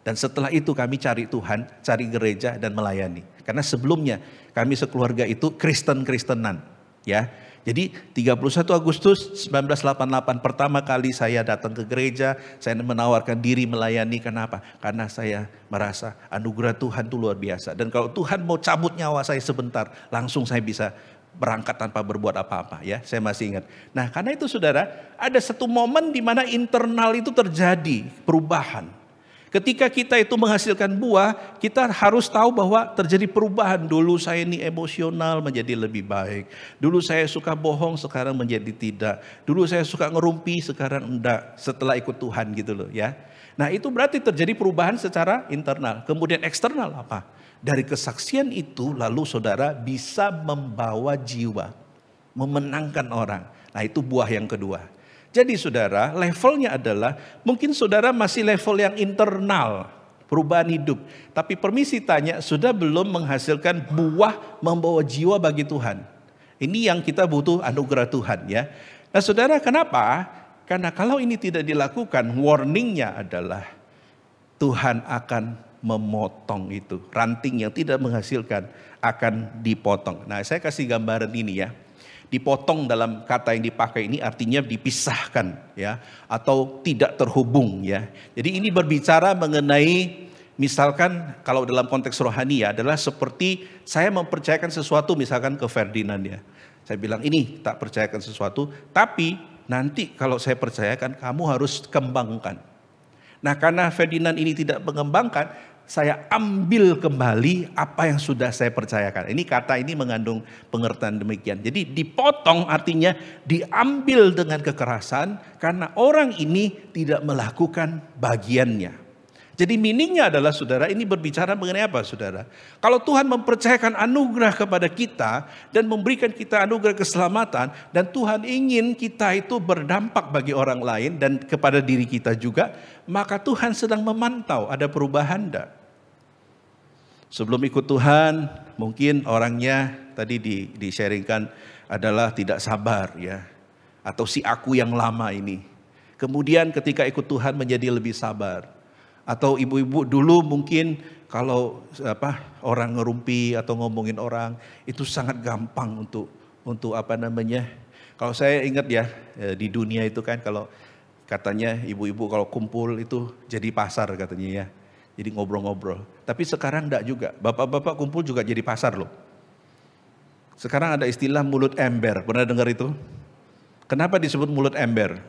Speaker 2: Dan setelah itu kami cari Tuhan, cari gereja dan melayani. Karena sebelumnya kami sekeluarga itu Kristen-Kristenan ya. Jadi 31 Agustus 1988 pertama kali saya datang ke gereja, saya menawarkan diri melayani. Kenapa? Karena saya merasa anugerah Tuhan itu luar biasa. Dan kalau Tuhan mau cabut nyawa saya sebentar, langsung saya bisa berangkat tanpa berbuat apa-apa ya. Saya masih ingat. Nah, karena itu saudara, ada satu momen di mana internal itu terjadi perubahan. Ketika kita itu menghasilkan buah, kita harus tahu bahwa terjadi perubahan. Dulu saya ini emosional menjadi lebih baik. Dulu saya suka bohong, sekarang menjadi tidak. Dulu saya suka ngerumpi, sekarang enggak. Setelah ikut Tuhan gitu loh ya. Nah, itu berarti terjadi perubahan secara internal. Kemudian eksternal apa? Dari kesaksian itu lalu saudara bisa membawa jiwa, memenangkan orang. Nah, itu buah yang kedua. Jadi saudara, levelnya adalah mungkin saudara masih level yang internal, perubahan hidup. Tapi permisi tanya, sudah belum menghasilkan buah membawa jiwa bagi Tuhan? Ini yang kita butuh anugerah Tuhan ya. Nah saudara, kenapa? Karena kalau ini tidak dilakukan, warningnya adalah Tuhan akan memotong itu. Ranting yang tidak menghasilkan akan dipotong. Nah, saya kasih gambaran ini ya. Dipotong dalam kata yang dipakai ini artinya dipisahkan ya, atau tidak terhubung ya. Jadi ini berbicara mengenai, misalkan kalau dalam konteks rohani ya, adalah seperti saya mempercayakan sesuatu misalkan ke Ferdinand ya. Saya bilang ini tak percayakan sesuatu, tapi nanti kalau saya percayakan kamu harus kembangkan. Nah, karena Ferdinand ini tidak mengembangkan, saya ambil kembali apa yang sudah saya percayakan. Ini kata ini mengandung pengertian demikian. Jadi dipotong artinya diambil dengan kekerasan karena orang ini tidak melakukan bagiannya. Jadi meaningnya adalah saudara, ini berbicara mengenai apa saudara? Kalau Tuhan mempercayakan anugerah kepada kita dan memberikan kita anugerah keselamatan, dan Tuhan ingin kita itu berdampak bagi orang lain dan kepada diri kita juga, maka Tuhan sedang memantau ada perubahan enggak. Sebelum ikut Tuhan, mungkin orangnya tadi di-sharingkan adalah tidak sabar ya, atau si aku yang lama ini. Kemudian ketika ikut Tuhan menjadi lebih sabar. Atau ibu-ibu dulu mungkin kalau orang ngerumpi atau ngomongin orang itu sangat gampang untuk kalau saya ingat ya, di dunia itu kan kalau katanya ibu-ibu kalau kumpul itu jadi pasar katanya ya. Jadi ngobrol-ngobrol. Tapi sekarang enggak juga. Bapak-bapak kumpul juga jadi pasar loh. Sekarang ada istilah mulut ember. Pernah dengar itu? Kenapa disebut mulut ember?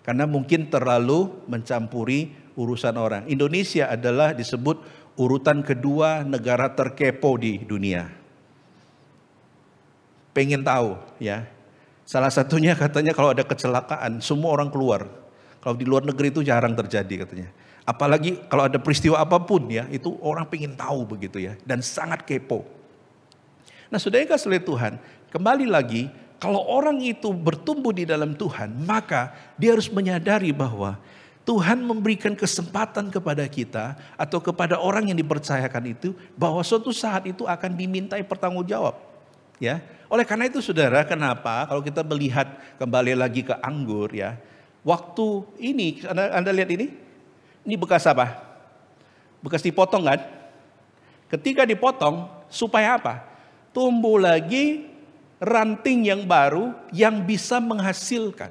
Speaker 2: Karena mungkin terlalu mencampuri urusan orang. Indonesia adalah disebut urutan kedua negara terkepo di dunia. Pengen tahu ya. Salah satunya katanya kalau ada kecelakaan semua orang keluar. Kalau di luar negeri itu jarang terjadi katanya. Apalagi kalau ada peristiwa apapun ya, itu orang pengen tahu begitu ya. Dan sangat kepo. Nah, saudara yang kasih oleh Tuhan, kembali lagi, kalau orang itu bertumbuh di dalam Tuhan, maka dia harus menyadari bahwa Tuhan memberikan kesempatan kepada kita atau kepada orang yang dipercayakan itu, bahwa suatu saat itu akan dimintai pertanggungjawab. Ya, oleh karena itu saudara, kenapa kalau kita melihat kembali lagi ke anggur ya, waktu ini Anda lihat ini bekas apa? Bekas dipotong kan? Ketika dipotong supaya apa? Tumbuh lagi ranting yang baru yang bisa menghasilkan.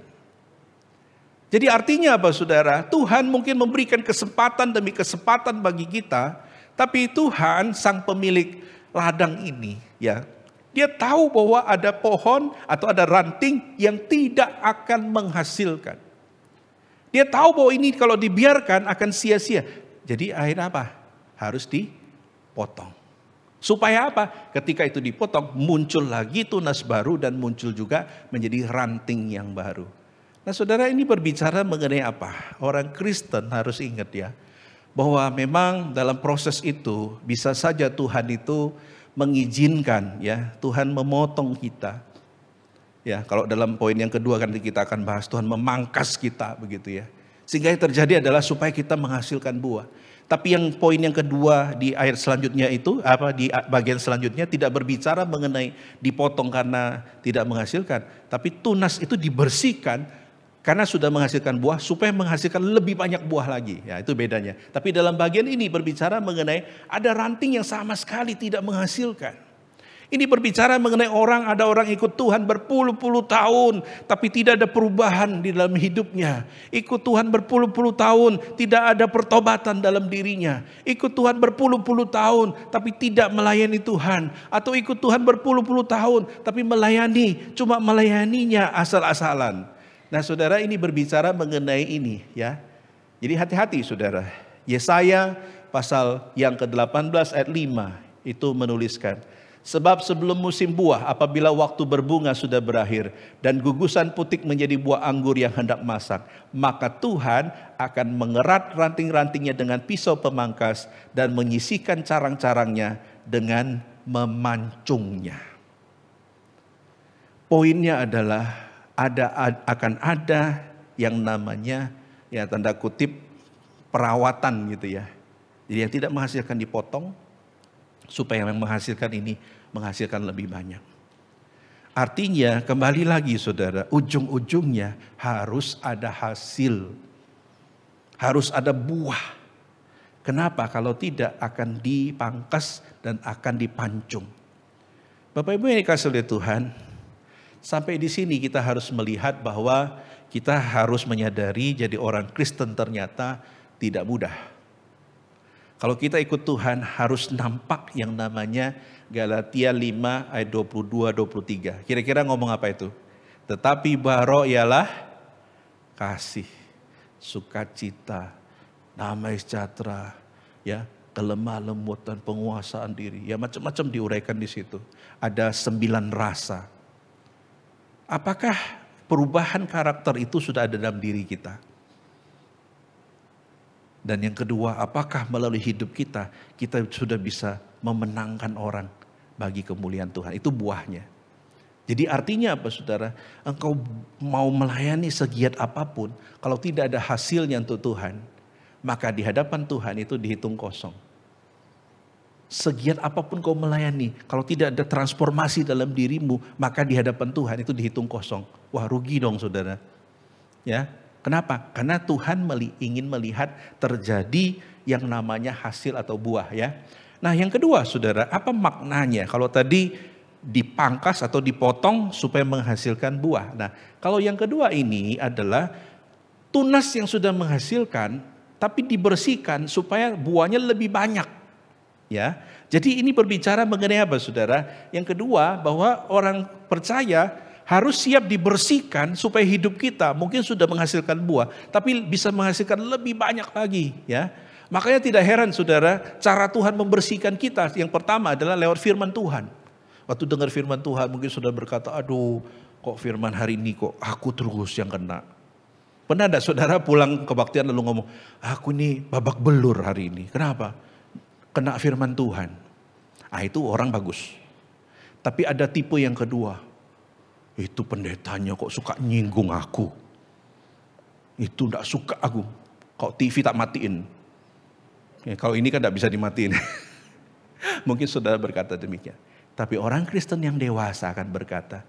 Speaker 2: Jadi artinya apa saudara? Tuhan mungkin memberikan kesempatan demi kesempatan bagi kita, tapi Tuhan sang pemilik ladang ini ya, dia tahu bahwa ada pohon atau ada ranting yang tidak akan menghasilkan. Dia tahu bahwa ini kalau dibiarkan akan sia-sia. Jadi akhirnya apa? Harus dipotong. Supaya apa? Ketika itu dipotong, muncul lagi tunas baru dan muncul juga menjadi ranting yang baru. Nah saudara, ini berbicara mengenai apa? Orang Kristen harus ingat ya, bahwa memang dalam proses itu bisa saja Tuhan itu mengizinkan ya, Tuhan memotong kita. Ya, kalau dalam poin yang kedua kan kita akan bahas Tuhan memangkas kita begitu ya. Sehingga yang terjadi adalah supaya kita menghasilkan buah. Tapi yang poin yang kedua di ayat selanjutnya itu di bagian selanjutnya tidak berbicara mengenai dipotong karena tidak menghasilkan, tapi tunas itu dibersihkan karena sudah menghasilkan buah supaya menghasilkan lebih banyak buah lagi. Ya, itu bedanya. Tapi dalam bagian ini berbicara mengenai ada ranting yang sama sekali tidak menghasilkan. Ini berbicara mengenai ada orang ikut Tuhan berpuluh-puluh tahun, tapi tidak ada perubahan di dalam hidupnya. Ikut Tuhan berpuluh-puluh tahun, tidak ada pertobatan dalam dirinya. Ikut Tuhan berpuluh-puluh tahun, tapi tidak melayani Tuhan. Atau ikut Tuhan berpuluh-puluh tahun, tapi cuma melayaninya asal-asalan. Nah saudara, ini berbicara mengenai ini ya. Jadi hati-hati saudara. Yesaya pasal yang ke-18 ayat 5 itu menuliskan, sebab sebelum musim buah, apabila waktu berbunga sudah berakhir dan gugusan putik menjadi buah anggur yang hendak masak, maka Tuhan akan mengerat ranting-rantingnya dengan pisau pemangkas dan menyisihkan carang-carangnya dengan memancungnya. Poinnya adalah akan ada yang namanya ya tanda kutip perawatan gitu ya. Jadi yang tidak menghasilkan dipotong, supaya yang menghasilkan ini menghasilkan lebih banyak. Artinya kembali lagi saudara, ujung-ujungnya harus ada hasil. Harus ada buah. Kenapa? Kalau tidak akan dipangkas dan akan dipancung. Bapak Ibu yang dikasihi oleh Tuhan, sampai di sini kita harus melihat bahwa kita harus menyadari jadi orang Kristen ternyata tidak mudah. Kalau kita ikut Tuhan harus nampak yang namanya Galatia 5 ayat 22-23. Kira-kira ngomong apa itu? Tetapi baro ialah kasih, sukacita, damai sejahtera, ya, kelemah lembutan, penguasaan diri, ya macam-macam diuraikan di situ. Ada 9 rasa. Apakah perubahan karakter itu sudah ada dalam diri kita? Dan yang kedua, apakah melalui hidup kita sudah bisa memenangkan orang bagi kemuliaan Tuhan? Itu buahnya. Jadi artinya apa saudara? Engkau mau melayani segiat apapun, kalau tidak ada hasilnya untuk Tuhan, maka di hadapan Tuhan itu dihitung kosong. Segiat apapun kau melayani, kalau tidak ada transformasi dalam dirimu, maka di hadapan Tuhan itu dihitung kosong. Wah, rugi dong saudara. Ya, kenapa? Karena Tuhan ingin melihat terjadi yang namanya hasil atau buah ya. Nah, yang kedua saudara, apa maknanya? Kalau tadi dipangkas atau dipotong supaya menghasilkan buah. Nah, kalau yang kedua ini adalah tunas yang sudah menghasilkan, tapi dibersihkan supaya buahnya lebih banyak. Ya, jadi ini berbicara mengenai apa saudara? Yang kedua, bahwa orang percaya harus siap dibersihkan supaya hidup kita mungkin sudah menghasilkan buah, tapi bisa menghasilkan lebih banyak lagi. Ya, makanya tidak heran saudara, cara Tuhan membersihkan kita yang pertama adalah lewat firman Tuhan. Waktu dengar firman Tuhan mungkin saudara berkata, aduh kok firman hari ini kok aku terus yang kena. Pernah ada saudara pulang kebaktian lalu ngomong, aku ini babak belur hari ini. Kenapa? Kena firman Tuhan. Ah, itu orang bagus. Tapi ada tipe yang kedua. Itu pendetanya kok suka nyinggung aku. Itu gak suka aku. Kok TV tak matiin. Ya, kalau ini kan gak bisa dimatiin. Mungkin saudara berkata demikian. Tapi orang Kristen yang dewasa akan berkata,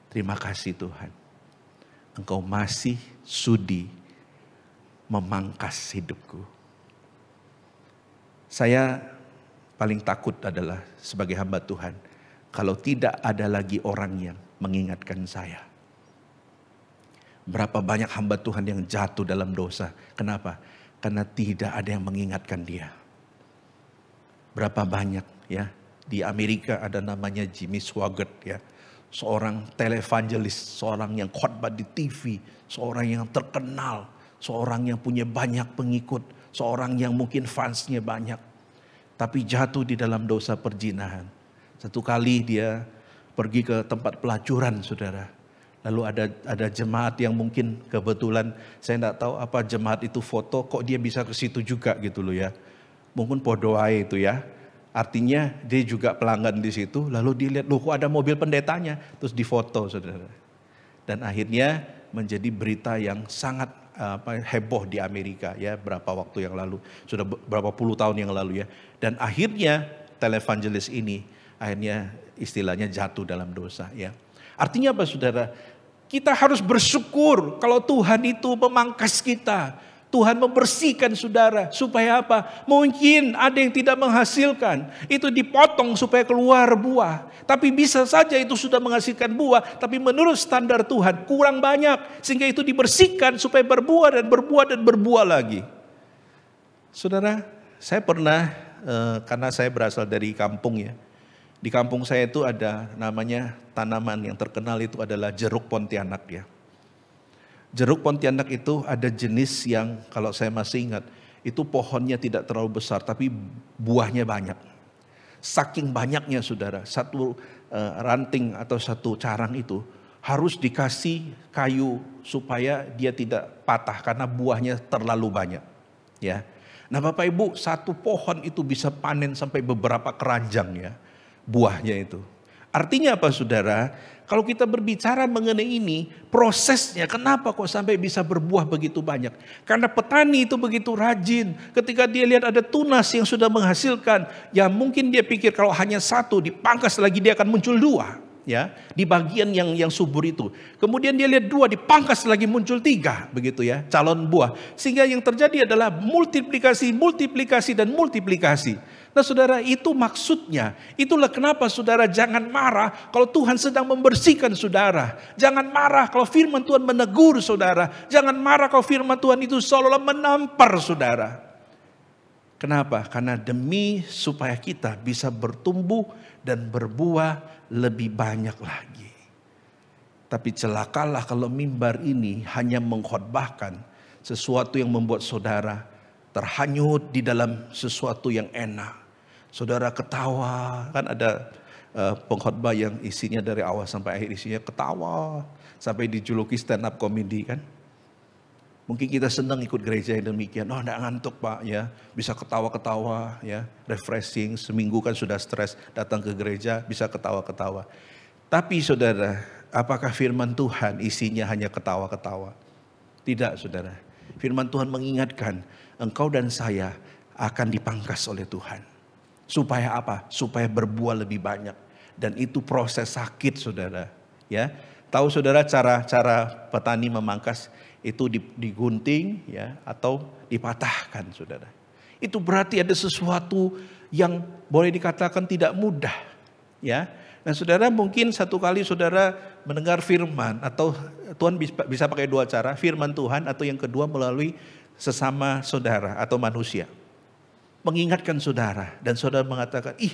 Speaker 2: terima kasih Tuhan. Engkau masih sudi memangkas hidupku. Saya paling takut adalah sebagai hamba Tuhan, kalau tidak ada lagi orang yang mengingatkan saya. Berapa banyak hamba Tuhan yang jatuh dalam dosa. Kenapa? Karena tidak ada yang mengingatkan dia. Berapa banyak ya. Di Amerika ada namanya Jimmy Swaggart ya. Seorang televangelis, seorang yang khotbah di TV, seorang yang terkenal, seorang yang punya banyak pengikut, seorang yang mungkin fansnya banyak. Tapi jatuh di dalam dosa perzinahan. Satu kali dia pergi ke tempat pelacuran saudara. Lalu ada jemaat yang mungkin kebetulan, saya tidak tahu apa jemaat itu foto, kok dia bisa ke situ juga gitu loh ya. Mungkin podoai itu ya. Artinya dia juga pelanggan di situ, lalu dilihat, loh kok ada mobil pendetanya, terus difoto saudara. Dan akhirnya menjadi berita yang sangat heboh di Amerika ya, berapa waktu yang lalu, sudah berapa puluh tahun yang lalu ya. Dan akhirnya televangelis ini akhirnya istilahnya jatuh dalam dosa ya. Artinya apa saudara? Kita harus bersyukur kalau Tuhan itu memangkas kita. Tuhan membersihkan saudara, supaya apa? Mungkin ada yang tidak menghasilkan, itu dipotong supaya keluar buah. Tapi bisa saja itu sudah menghasilkan buah, tapi menurut standar Tuhan kurang banyak. Sehingga itu dibersihkan supaya berbuah dan berbuah dan berbuah lagi. Saudara, saya pernah, karena saya berasal dari kampung ya. Di kampung saya itu ada namanya tanaman yang terkenal itu adalah jeruk Pontianak ya. Jeruk Pontianak itu ada jenis yang kalau saya masih ingat, itu pohonnya tidak terlalu besar tapi buahnya banyak. Saking banyaknya saudara, satu ranting atau satu carang itu harus dikasih kayu supaya dia tidak patah karena buahnya terlalu banyak. Ya. Nah Bapak Ibu, satu pohon itu bisa panen sampai beberapa keranjang ya, buahnya itu. Artinya apa saudara? Kalau kita berbicara mengenai ini, prosesnya kenapa kok sampai bisa berbuah begitu banyak? Karena petani itu begitu rajin. Ketika dia lihat ada tunas yang sudah menghasilkan, ya mungkin dia pikir kalau hanya satu dipangkas lagi dia akan muncul dua. ya, di bagian yang subur itu. Kemudian dia lihat 2, dipangkas lagi muncul 3, begitu ya, calon buah. Sehingga yang terjadi adalah multiplikasi, multiplikasi, dan multiplikasi. Nah saudara, itu maksudnya. Itulah kenapa saudara jangan marah kalau Tuhan sedang membersihkan saudara. Jangan marah kalau firman Tuhan menegur saudara. Jangan marah kalau firman Tuhan itu seolah-olah menampar saudara. Kenapa? Karena demi supaya kita bisa bertumbuh dan berbuah lebih banyak lagi. Tapi celakalah kalau mimbar ini hanya mengkhotbahkan sesuatu yang membuat saudara terhanyut di dalam sesuatu yang enak. Saudara ketawa, kan ada pengkhotbah yang isinya dari awal sampai akhir isinya ketawa, sampai dijuluki stand up comedy kan. Mungkin kita senang ikut gereja yang demikian. Oh, enggak ngantuk Pak ya, bisa ketawa-ketawa ya, refreshing. Seminggu kan sudah stres, datang ke gereja bisa ketawa-ketawa. Tapi saudara, apakah firman Tuhan isinya hanya ketawa-ketawa? Tidak saudara. Firman Tuhan mengingatkan, engkau dan saya akan dipangkas oleh Tuhan. Supaya apa? Supaya berbuah lebih banyak. Dan itu proses sakit saudara. Ya, tahu saudara cara petani memangkas itu digunting ya atau dipatahkan saudara. Itu berarti ada sesuatu yang boleh dikatakan tidak mudah. Ya. Nah saudara, mungkin satu kali saudara mendengar firman atau Tuhan bisa pakai 2 cara, firman Tuhan atau yang kedua melalui sesama saudara atau manusia. Mengingatkan saudara dan saudara mengatakan, ih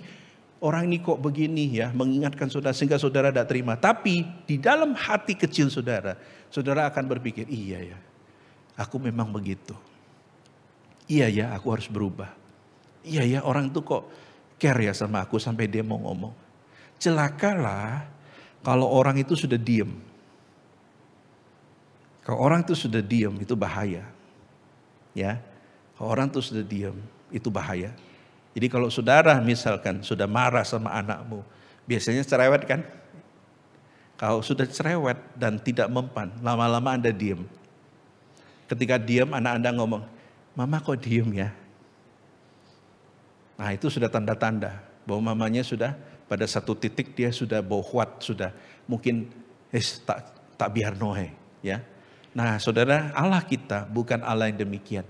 Speaker 2: orang ini kok begini ya, mengingatkan saudara sehingga saudara tidak terima. Tapi di dalam hati kecil saudara, saudara akan berpikir, iya ya, aku memang begitu. Iya ya, aku harus berubah. Iya ya, orang itu kok care ya sama aku sampai dia mau ngomong. Celakalah kalau orang itu sudah diem. Kalau orang itu sudah diem, itu bahaya. Ya, kalau orang itu sudah diem, itu bahaya. Jadi kalau saudara misalkan sudah marah sama anakmu, biasanya cerewet kan? Kalau sudah cerewet dan tidak mempan, lama-lama Anda diem. Ketika diem, anak Anda ngomong, Mama kok diem ya? Nah itu sudah tanda-tanda bahwa mamanya sudah pada satu titik dia sudah bohwat, sudah mungkin tak biar nohe. Ya. Nah saudara, Allah kita bukan Allah yang demikian.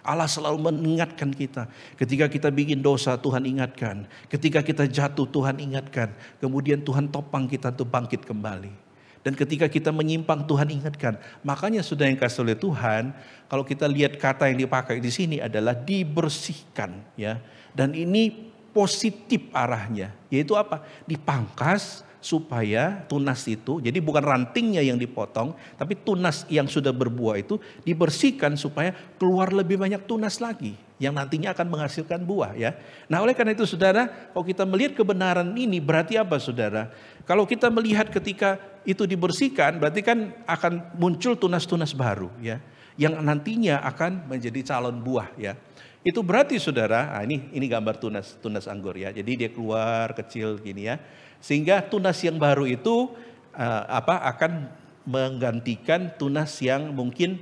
Speaker 2: Allah selalu mengingatkan kita. Ketika kita bikin dosa, Tuhan ingatkan. Ketika kita jatuh, Tuhan ingatkan. Kemudian Tuhan topang kita untuk bangkit kembali. Dan ketika kita menyimpang, Tuhan ingatkan. Makanya sudah yang kasih oleh Tuhan, kalau kita lihat kata yang dipakai di sini adalah dibersihkan. Ya. Dan ini positif arahnya. Yaitu apa? Dipangkas supaya tunas itu, jadi bukan rantingnya yang dipotong, tapi tunas yang sudah berbuah itu dibersihkan supaya keluar lebih banyak tunas lagi yang nantinya akan menghasilkan buah ya. Nah oleh karena itu saudara, kalau kita melihat kebenaran ini berarti apa saudara? Kalau kita melihat ketika itu dibersihkan berarti kan akan muncul tunas-tunas baru ya, yang nantinya akan menjadi calon buah ya. Itu berarti saudara, ini gambar tunas anggur ya. Jadi dia keluar kecil gini ya. Sehingga tunas yang baru itu akan menggantikan tunas yang mungkin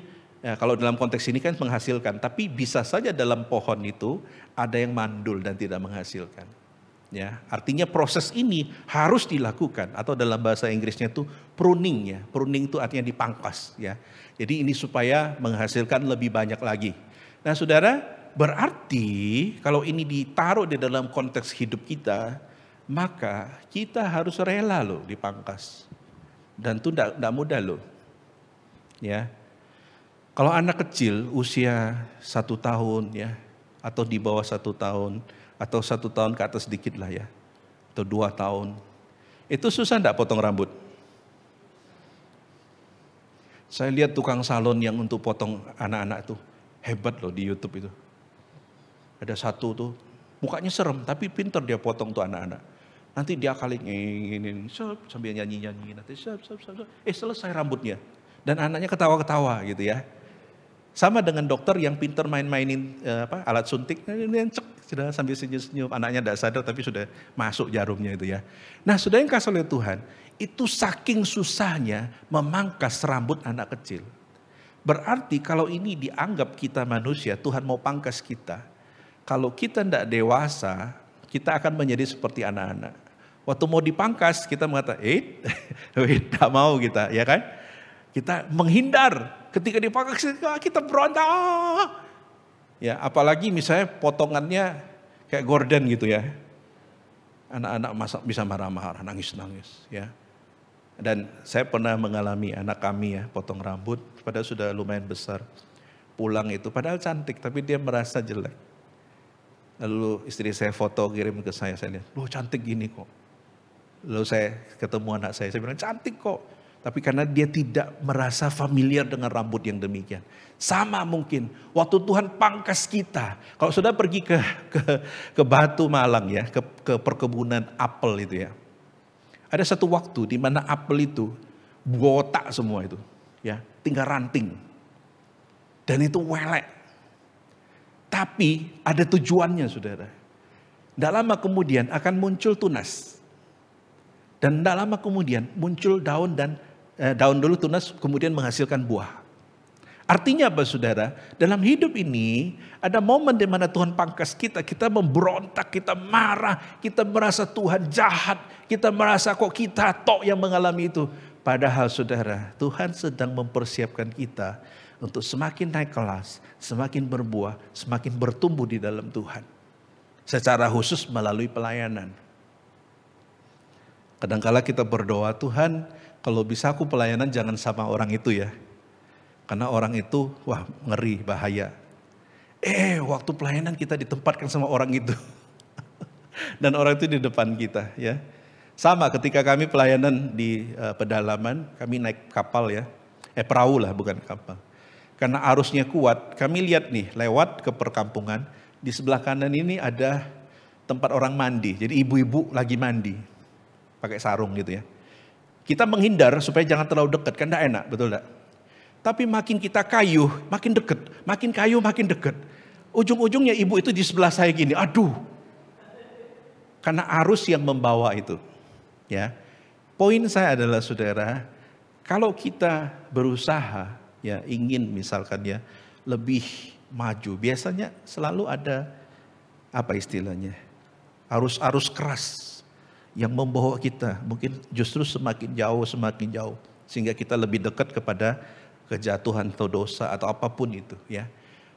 Speaker 2: kalau dalam konteks ini kan menghasilkan, tapi bisa saja dalam pohon itu ada yang mandul dan tidak menghasilkan. Ya, artinya proses ini harus dilakukan atau dalam bahasa Inggrisnya itu pruning ya. Pruning itu artinya dipangkas ya. Jadi ini supaya menghasilkan lebih banyak lagi. Nah, saudara, berarti kalau ini ditaruh di dalam konteks hidup kita, maka kita harus rela loh dipangkas. Dan itu tidak mudah loh. Ya. Kalau anak kecil usia 1 tahun ya, atau di bawah 1 tahun, atau 1 tahun ke atas sedikit lah ya, atau 2 tahun, itu susah enggak potong rambut? Saya lihat tukang salon yang untuk potong anak-anak itu, hebat loh di YouTube itu. Ada satu tuh, mukanya serem, tapi pintar dia potong tuh anak-anak. Nanti dia kali ngingin, sambil nyanyi-nyanyi, nanti selesai rambutnya. Dan anaknya ketawa-ketawa gitu ya. Sama dengan dokter yang pintar main-mainin alat suntik, sudah sambil senyum-senyum, anaknya tidak sadar tapi sudah masuk jarumnya itu ya. Nah sudah yang kasih oleh Tuhan, itu saking susahnya memangkas rambut anak kecil. Berarti kalau ini dianggap kita manusia, Tuhan mau pangkas kita. Kalau kita tidak dewasa, kita akan menjadi seperti anak-anak. Waktu mau dipangkas kita mengatakan, tidak mau kita, ya kan? Kita menghindar. Ketika dipangkas kita berontak. Ya, apalagi misalnya potongannya kayak Gordon gitu ya. Anak-anak masa bisa marah-marah, nangis-nangis ya. Dan saya pernah mengalami anak kami ya, potong rambut, padahal sudah lumayan besar. Pulang itu, padahal cantik, tapi dia merasa jelek. Lalu istri saya foto kirim ke saya lihat, loh cantik gini kok. Lalu saya ketemu anak saya bilang cantik kok. Tapi karena dia tidak merasa familiar dengan rambut yang demikian. Sama mungkin waktu Tuhan pangkas kita. Kalau sudah pergi ke Batu Malang ya, ke perkebunan apel itu ya. Ada satu waktu di mana apel itu botak semua itu, ya, tinggal ranting. Dan itu welek. Tapi ada tujuannya saudara. Tidak lama kemudian akan muncul tunas. Dan tidak lama kemudian muncul daun dan daun dulu tunas kemudian menghasilkan buah. Artinya apa saudara? Dalam hidup ini ada momen di mana Tuhan pangkas kita, kita memberontak, kita marah, kita merasa Tuhan jahat, kita merasa kok kita tok yang mengalami itu. Padahal saudara, Tuhan sedang mempersiapkan kita untuk semakin naik kelas, semakin berbuah, semakin bertumbuh di dalam Tuhan. Secara khusus melalui pelayanan. Kadangkala kita berdoa, Tuhan kalau bisa aku pelayanan jangan sama orang itu ya. Karena orang itu, wah ngeri, bahaya. Waktu pelayanan kita ditempatkan sama orang itu. Dan orang itu di depan kita ya. Sama ketika kami pelayanan di pedalaman, kami naik kapal ya. Perahu lah bukan kapal. Karena arusnya kuat, kami lihat nih lewat ke perkampungan. Di sebelah kanan ini ada tempat orang mandi. Jadi ibu-ibu lagi mandi. Pakai sarung gitu ya. Kita menghindar supaya jangan terlalu dekat, kan tidak enak, betul tidak? Tapi makin kita kayuh, makin dekat. Makin kayuh, makin dekat. Ujung-ujungnya ibu itu di sebelah saya gini, aduh. Karena arus yang membawa itu. Ya, poin saya adalah saudara, kalau kita berusaha, ya ingin misalkan ya, lebih maju. Biasanya selalu ada, apa istilahnya, arus-arus keras. Yang membawa kita mungkin justru semakin jauh. Sehingga kita lebih dekat kepada kejatuhan atau dosa atau apapun itu ya.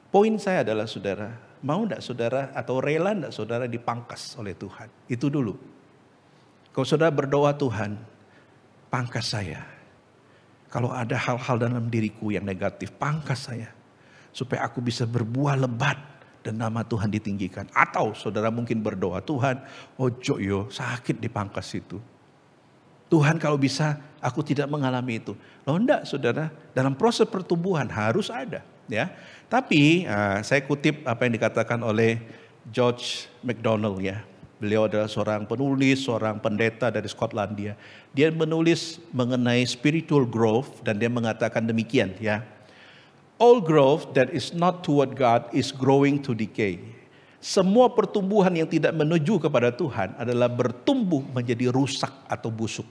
Speaker 2: Poin saya adalah saudara, mau enggak saudara atau rela enggak saudara dipangkas oleh Tuhan? Itu dulu. Kalau saudara berdoa, Tuhan pangkas saya. Kalau ada hal-hal dalam diriku yang negatif, pangkas saya. Supaya aku bisa berbuah lebat. Dan nama Tuhan ditinggikan. Atau saudara mungkin berdoa, Tuhan ojo yo sakit dipangkas itu. Tuhan kalau bisa aku tidak mengalami itu. Loh enggak saudara, dalam proses pertumbuhan harus ada. Ya. Tapi saya kutip apa yang dikatakan oleh George MacDonald ya. Beliau adalah seorang penulis, seorang pendeta dari Skotlandia. Dia menulis mengenai spiritual growth dan dia mengatakan demikian ya. All growth that is not toward God is growing to decay. Semua pertumbuhan yang tidak menuju kepada Tuhan adalah bertumbuh menjadi rusak atau busuk.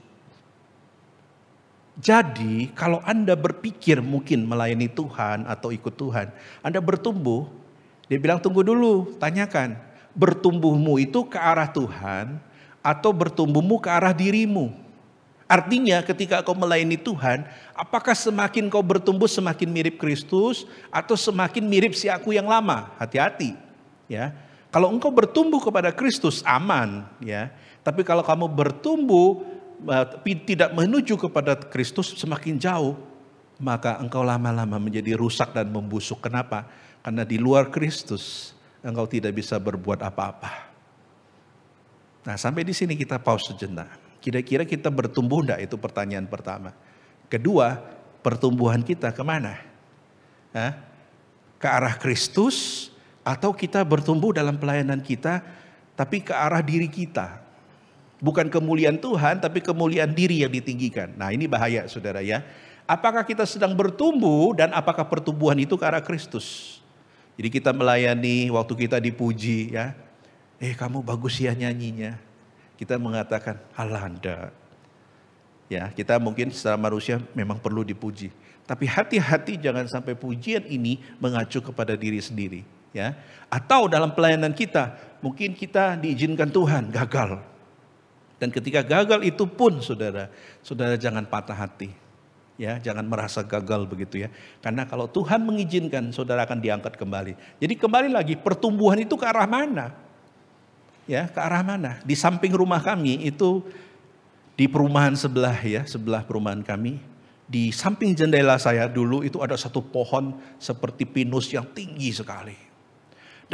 Speaker 2: Jadi kalau Anda berpikir mungkin melayani Tuhan atau ikut Tuhan, Anda bertumbuh, dia bilang tunggu dulu, tanyakan, bertumbuhmu itu ke arah Tuhan atau bertumbuhmu ke arah dirimu? Artinya ketika kau melayani Tuhan, apakah semakin kau bertumbuh semakin mirip Kristus atau semakin mirip si aku yang lama? Hati-hati ya. Kalau engkau bertumbuh kepada Kristus aman ya. Tapi kalau kamu bertumbuh tapi tidak menuju kepada Kristus semakin jauh, maka engkau lama-lama menjadi rusak dan membusuk. Kenapa? Karena di luar Kristus engkau tidak bisa berbuat apa-apa. Nah, sampai di sini kita pause sejenak. Kira-kira kita bertumbuh enggak? Itu pertanyaan pertama. Kedua, pertumbuhan kita kemana? Ke arah Kristus atau kita bertumbuh dalam pelayanan kita tapi ke arah diri kita? Bukan kemuliaan Tuhan tapi kemuliaan diri yang ditinggikan. Nah ini bahaya saudara ya. Apakah kita sedang bertumbuh dan apakah pertumbuhan itu ke arah Kristus? Jadi kita melayani waktu kita dipuji ya. Kamu bagus ya nyanyinya. Kita mengatakan, alah Anda. Ya, kita mungkin secara manusia memang perlu dipuji. Tapi hati-hati jangan sampai pujian ini mengacu kepada diri sendiri. Ya. Atau dalam pelayanan kita, mungkin kita diizinkan Tuhan gagal. Dan ketika gagal itu pun saudara jangan patah hati. Ya, jangan merasa gagal begitu ya. Karena kalau Tuhan mengizinkan, saudara akan diangkat kembali. Jadi kembali lagi, pertumbuhan itu ke arah mana? Ya, ke arah mana? Di samping rumah kami itu, di perumahan sebelah ya, sebelah perumahan kami, di samping jendela saya dulu itu ada satu pohon seperti pinus yang tinggi sekali.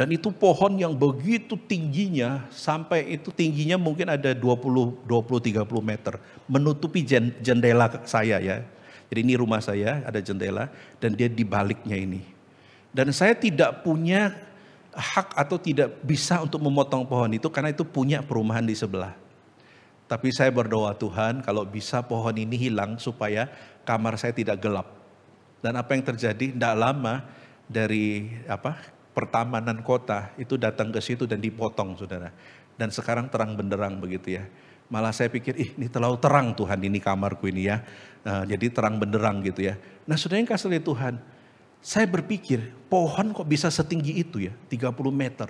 Speaker 2: Dan itu pohon yang begitu tingginya, sampai itu tingginya mungkin ada 20-30 meter. Menutupi jendela saya ya. Jadi ini rumah saya, ada jendela dan dia di baliknya ini. Dan saya tidak punya hak atau tidak bisa untuk memotong pohon itu karena itu punya perumahan di sebelah. Tapi saya berdoa, Tuhan kalau bisa pohon ini hilang supaya kamar saya tidak gelap. Dan apa yang terjadi? Tidak lama dari pertamanan kota itu datang ke situ dan dipotong saudara. Dan sekarang terang benderang begitu ya. Malah saya pikir, ini terlalu terang Tuhan ini kamarku ini ya. Jadi terang benderang gitu ya. Nah saudara yang kasih oleh Tuhan, saya berpikir pohon kok bisa setinggi itu ya, 30 meter.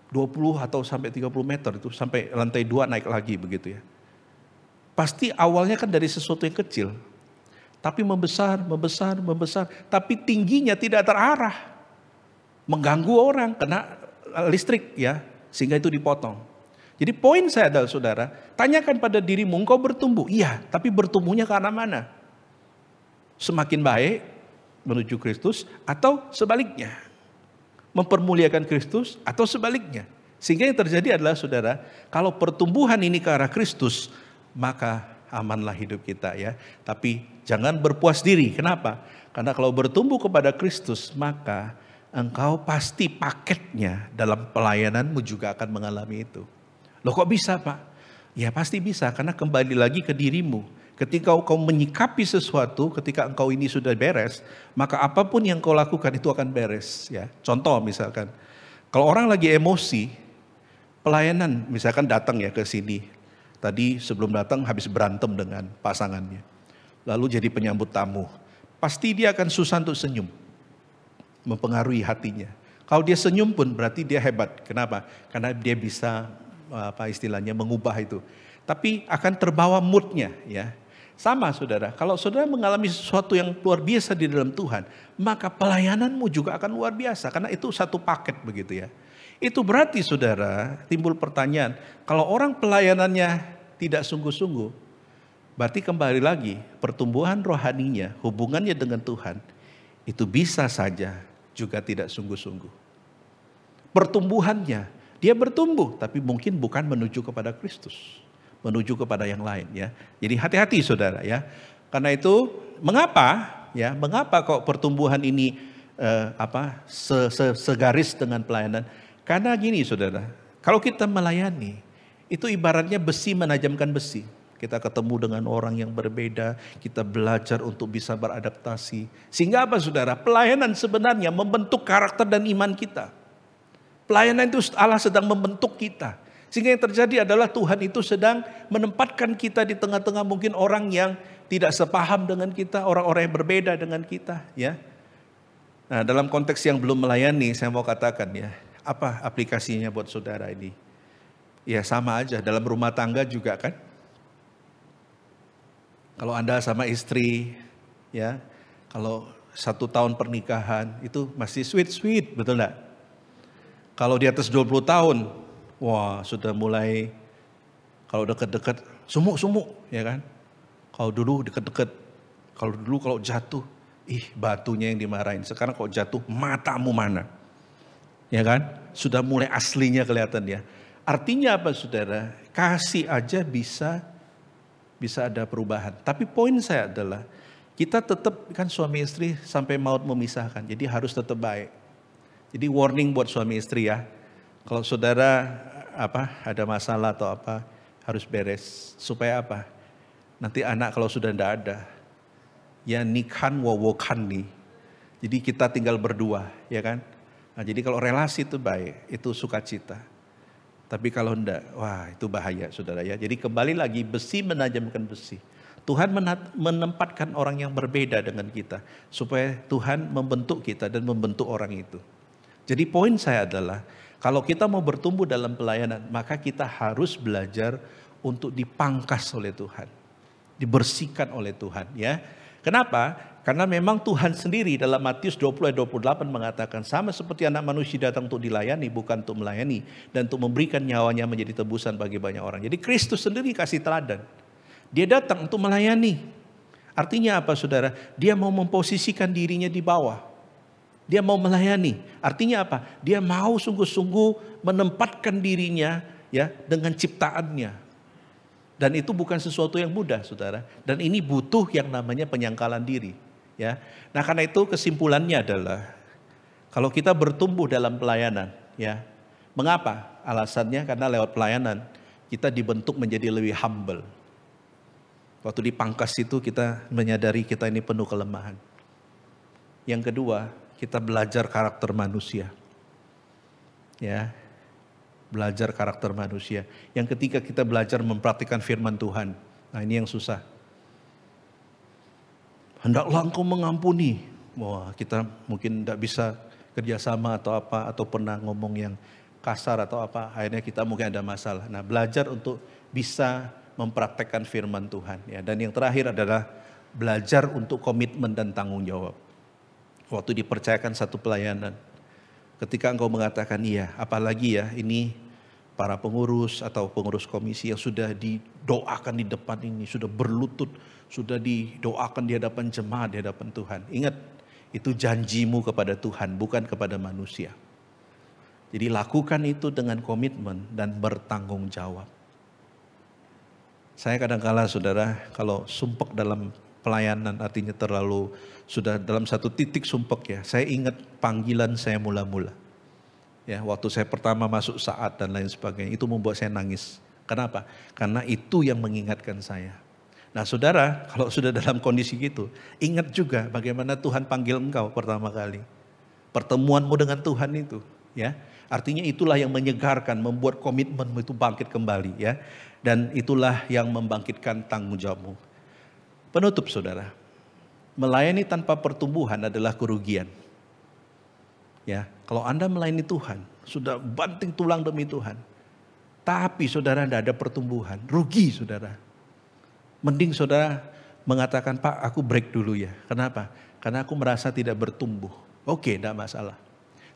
Speaker 2: 20 atau sampai 30 meter itu sampai lantai 2 naik lagi begitu ya. Pasti awalnya kan dari sesuatu yang kecil. Tapi membesar. Tapi tingginya tidak terarah. Mengganggu orang, kena listrik ya. Sehingga itu dipotong. Jadi poin saya adalah saudara, tanyakan pada dirimu, engkau bertumbuh? Iya, tapi bertumbuhnya ke arah mana? Semakin baik menuju Kristus atau sebaliknya? Mempermuliakan Kristus atau sebaliknya? Sehingga yang terjadi adalah saudara, kalau pertumbuhan ini ke arah Kristus, maka amanlah hidup kita ya. Tapi jangan berpuas diri. Kenapa? Karena kalau bertumbuh kepada Kristus, maka engkau pasti paketnya dalam pelayananmu juga akan mengalami itu. Loh kok bisa Pak? Ya pasti bisa, karena kembali lagi ke dirimu. Ketika engkau menyikapi sesuatu, ketika engkau ini sudah beres, maka apapun yang kau lakukan itu akan beres. Ya, contoh misalkan, kalau orang lagi emosi, pelayanan misalkan datang ya ke sini. Tadi sebelum datang habis berantem dengan pasangannya. Lalu jadi penyambut tamu. Pasti dia akan susah untuk senyum. Mempengaruhi hatinya. Kalau dia senyum pun berarti dia hebat. Kenapa? Karena dia bisa mengubah itu. Tapi akan terbawa moodnya ya. Sama saudara, kalau saudara mengalami sesuatu yang luar biasa di dalam Tuhan, maka pelayananmu juga akan luar biasa. Karena itu satu paket begitu ya. Itu berarti saudara, timbul pertanyaan, kalau orang pelayanannya tidak sungguh-sungguh, berarti kembali lagi pertumbuhan rohaninya, hubungannya dengan Tuhan, itu bisa saja juga tidak sungguh-sungguh. Pertumbuhannya, dia bertumbuh, tapi mungkin bukan menuju kepada Kristus, menuju kepada yang lain ya. Jadi hati-hati saudara ya. Karena itu mengapa kok pertumbuhan ini segaris dengan pelayanan? Karena gini saudara, kalau kita melayani, itu ibaratnya besi menajamkan besi. Kita ketemu dengan orang yang berbeda, kita belajar untuk bisa beradaptasi. Sehingga apa saudara? Pelayanan sebenarnya membentuk karakter dan iman kita. Pelayanan itu Allah sedang membentuk kita. Sehingga yang terjadi adalah Tuhan itu sedang menempatkan kita di tengah-tengah mungkin orang yang tidak sepaham dengan kita, orang-orang yang berbeda dengan kita. Ya. Nah dalam konteks yang belum melayani, saya mau katakan ya, apa aplikasinya buat saudara ini? Ya sama aja, dalam rumah tangga juga kan. Kalau Anda sama istri, ya, kalau 1 tahun pernikahan itu masih sweet, betul enggak? Kalau di atas 20 tahun, wah sudah mulai, kalau deket-deket, sumuk-sumuk, ya kan? Kalau dulu deket-deket, kalau jatuh, batunya yang dimarahin. Sekarang kalau jatuh, matamu mana? Ya kan? Sudah mulai aslinya kelihatan ya. Artinya apa saudara? Kasih aja bisa ada perubahan. Tapi poin saya adalah, kita tetap kan suami istri sampai maut memisahkan. Jadi harus tetap baik. Jadi warning buat suami istri ya. Kalau saudara ada masalah atau apa, harus beres. Supaya apa? Nanti anak kalau sudah tidak ada, ya nikhan wawokan nih. Jadi kita tinggal berdua, ya kan? Nah, jadi kalau relasi itu baik, itu sukacita. Tapi kalau enggak, wah itu bahaya saudara ya. Jadi kembali lagi besi menajamkan besi. Tuhan menempatkan orang yang berbeda dengan kita. Supaya Tuhan membentuk kita dan membentuk orang itu. Jadi poin saya adalah, Kalau kita mau bertumbuh dalam pelayanan, maka kita harus belajar untuk dipangkas oleh Tuhan, dibersihkan oleh Tuhan, ya. Kenapa? Karena memang Tuhan sendiri dalam Matius 20 ayat 28 mengatakan, sama seperti anak manusia datang untuk dilayani, bukan untuk melayani, dan untuk memberikan nyawanya menjadi tebusan bagi banyak orang. Jadi Kristus sendiri kasih teladan. Dia datang untuk melayani. Artinya apa, saudara? Dia mau memposisikan dirinya di bawah. Dia mau melayani. Artinya apa? Dia mau sungguh-sungguh menempatkan dirinya, ya, dengan ciptaannya. Dan itu bukan sesuatu yang mudah, saudara. Dan ini butuh yang namanya penyangkalan diri, ya. Nah, karena itu kesimpulannya adalah kalau kita bertumbuh dalam pelayanan, ya. Mengapa? Alasannya karena lewat pelayanan kita dibentuk menjadi lebih humble. Waktu dipangkas itu kita menyadari kita ini penuh kelemahan. Yang kedua, kita belajar karakter manusia. Ya. Belajar karakter manusia. Yang ketiga, kita belajar mempraktikkan firman Tuhan. Nah, ini yang susah. Hendaklah engkau mengampuni. Wah, kita mungkin tidak bisa kerjasama atau apa, atau pernah ngomong yang kasar atau apa, akhirnya kita mungkin ada masalah. Nah, belajar untuk bisa mempraktekkan firman Tuhan, ya. Dan yang terakhir adalah belajar untuk komitmen dan tanggung jawab. Waktu dipercayakan satu pelayanan, ketika engkau mengatakan iya, apalagi ya ini para pengurus atau pengurus komisi yang sudah didoakan di depan ini, sudah berlutut, sudah didoakan di hadapan jemaat, di hadapan Tuhan. Ingat, itu janjimu kepada Tuhan, bukan kepada manusia. Jadi lakukan itu dengan komitmen dan bertanggung jawab. Saya kadang-kala, saudara, kalau sumpek dalam pelayanan artinya terlalu sudah dalam satu titik sumpek, ya. Saya ingat panggilan saya mula-mula. Ya, waktu saya pertama masuk saat dan lain sebagainya, itu membuat saya nangis. Kenapa? Karena itu yang mengingatkan saya. Nah, saudara, kalau sudah dalam kondisi gitu, ingat juga bagaimana Tuhan panggil engkau pertama kali. Pertemuanmu dengan Tuhan itu, ya. Artinya itulah yang menyegarkan, membuat komitmenmu itu bangkit kembali, ya. Dan itulah yang membangkitkan tanggung jawabmu. Penutup, saudara. Melayani tanpa pertumbuhan adalah kerugian. Ya, kalau Anda melayani Tuhan, sudah banting tulang demi Tuhan, tapi saudara tidak ada pertumbuhan, rugi, saudara. Mending saudara mengatakan, Pak, aku break dulu ya. Kenapa? Karena aku merasa tidak bertumbuh. Oke, tidak masalah.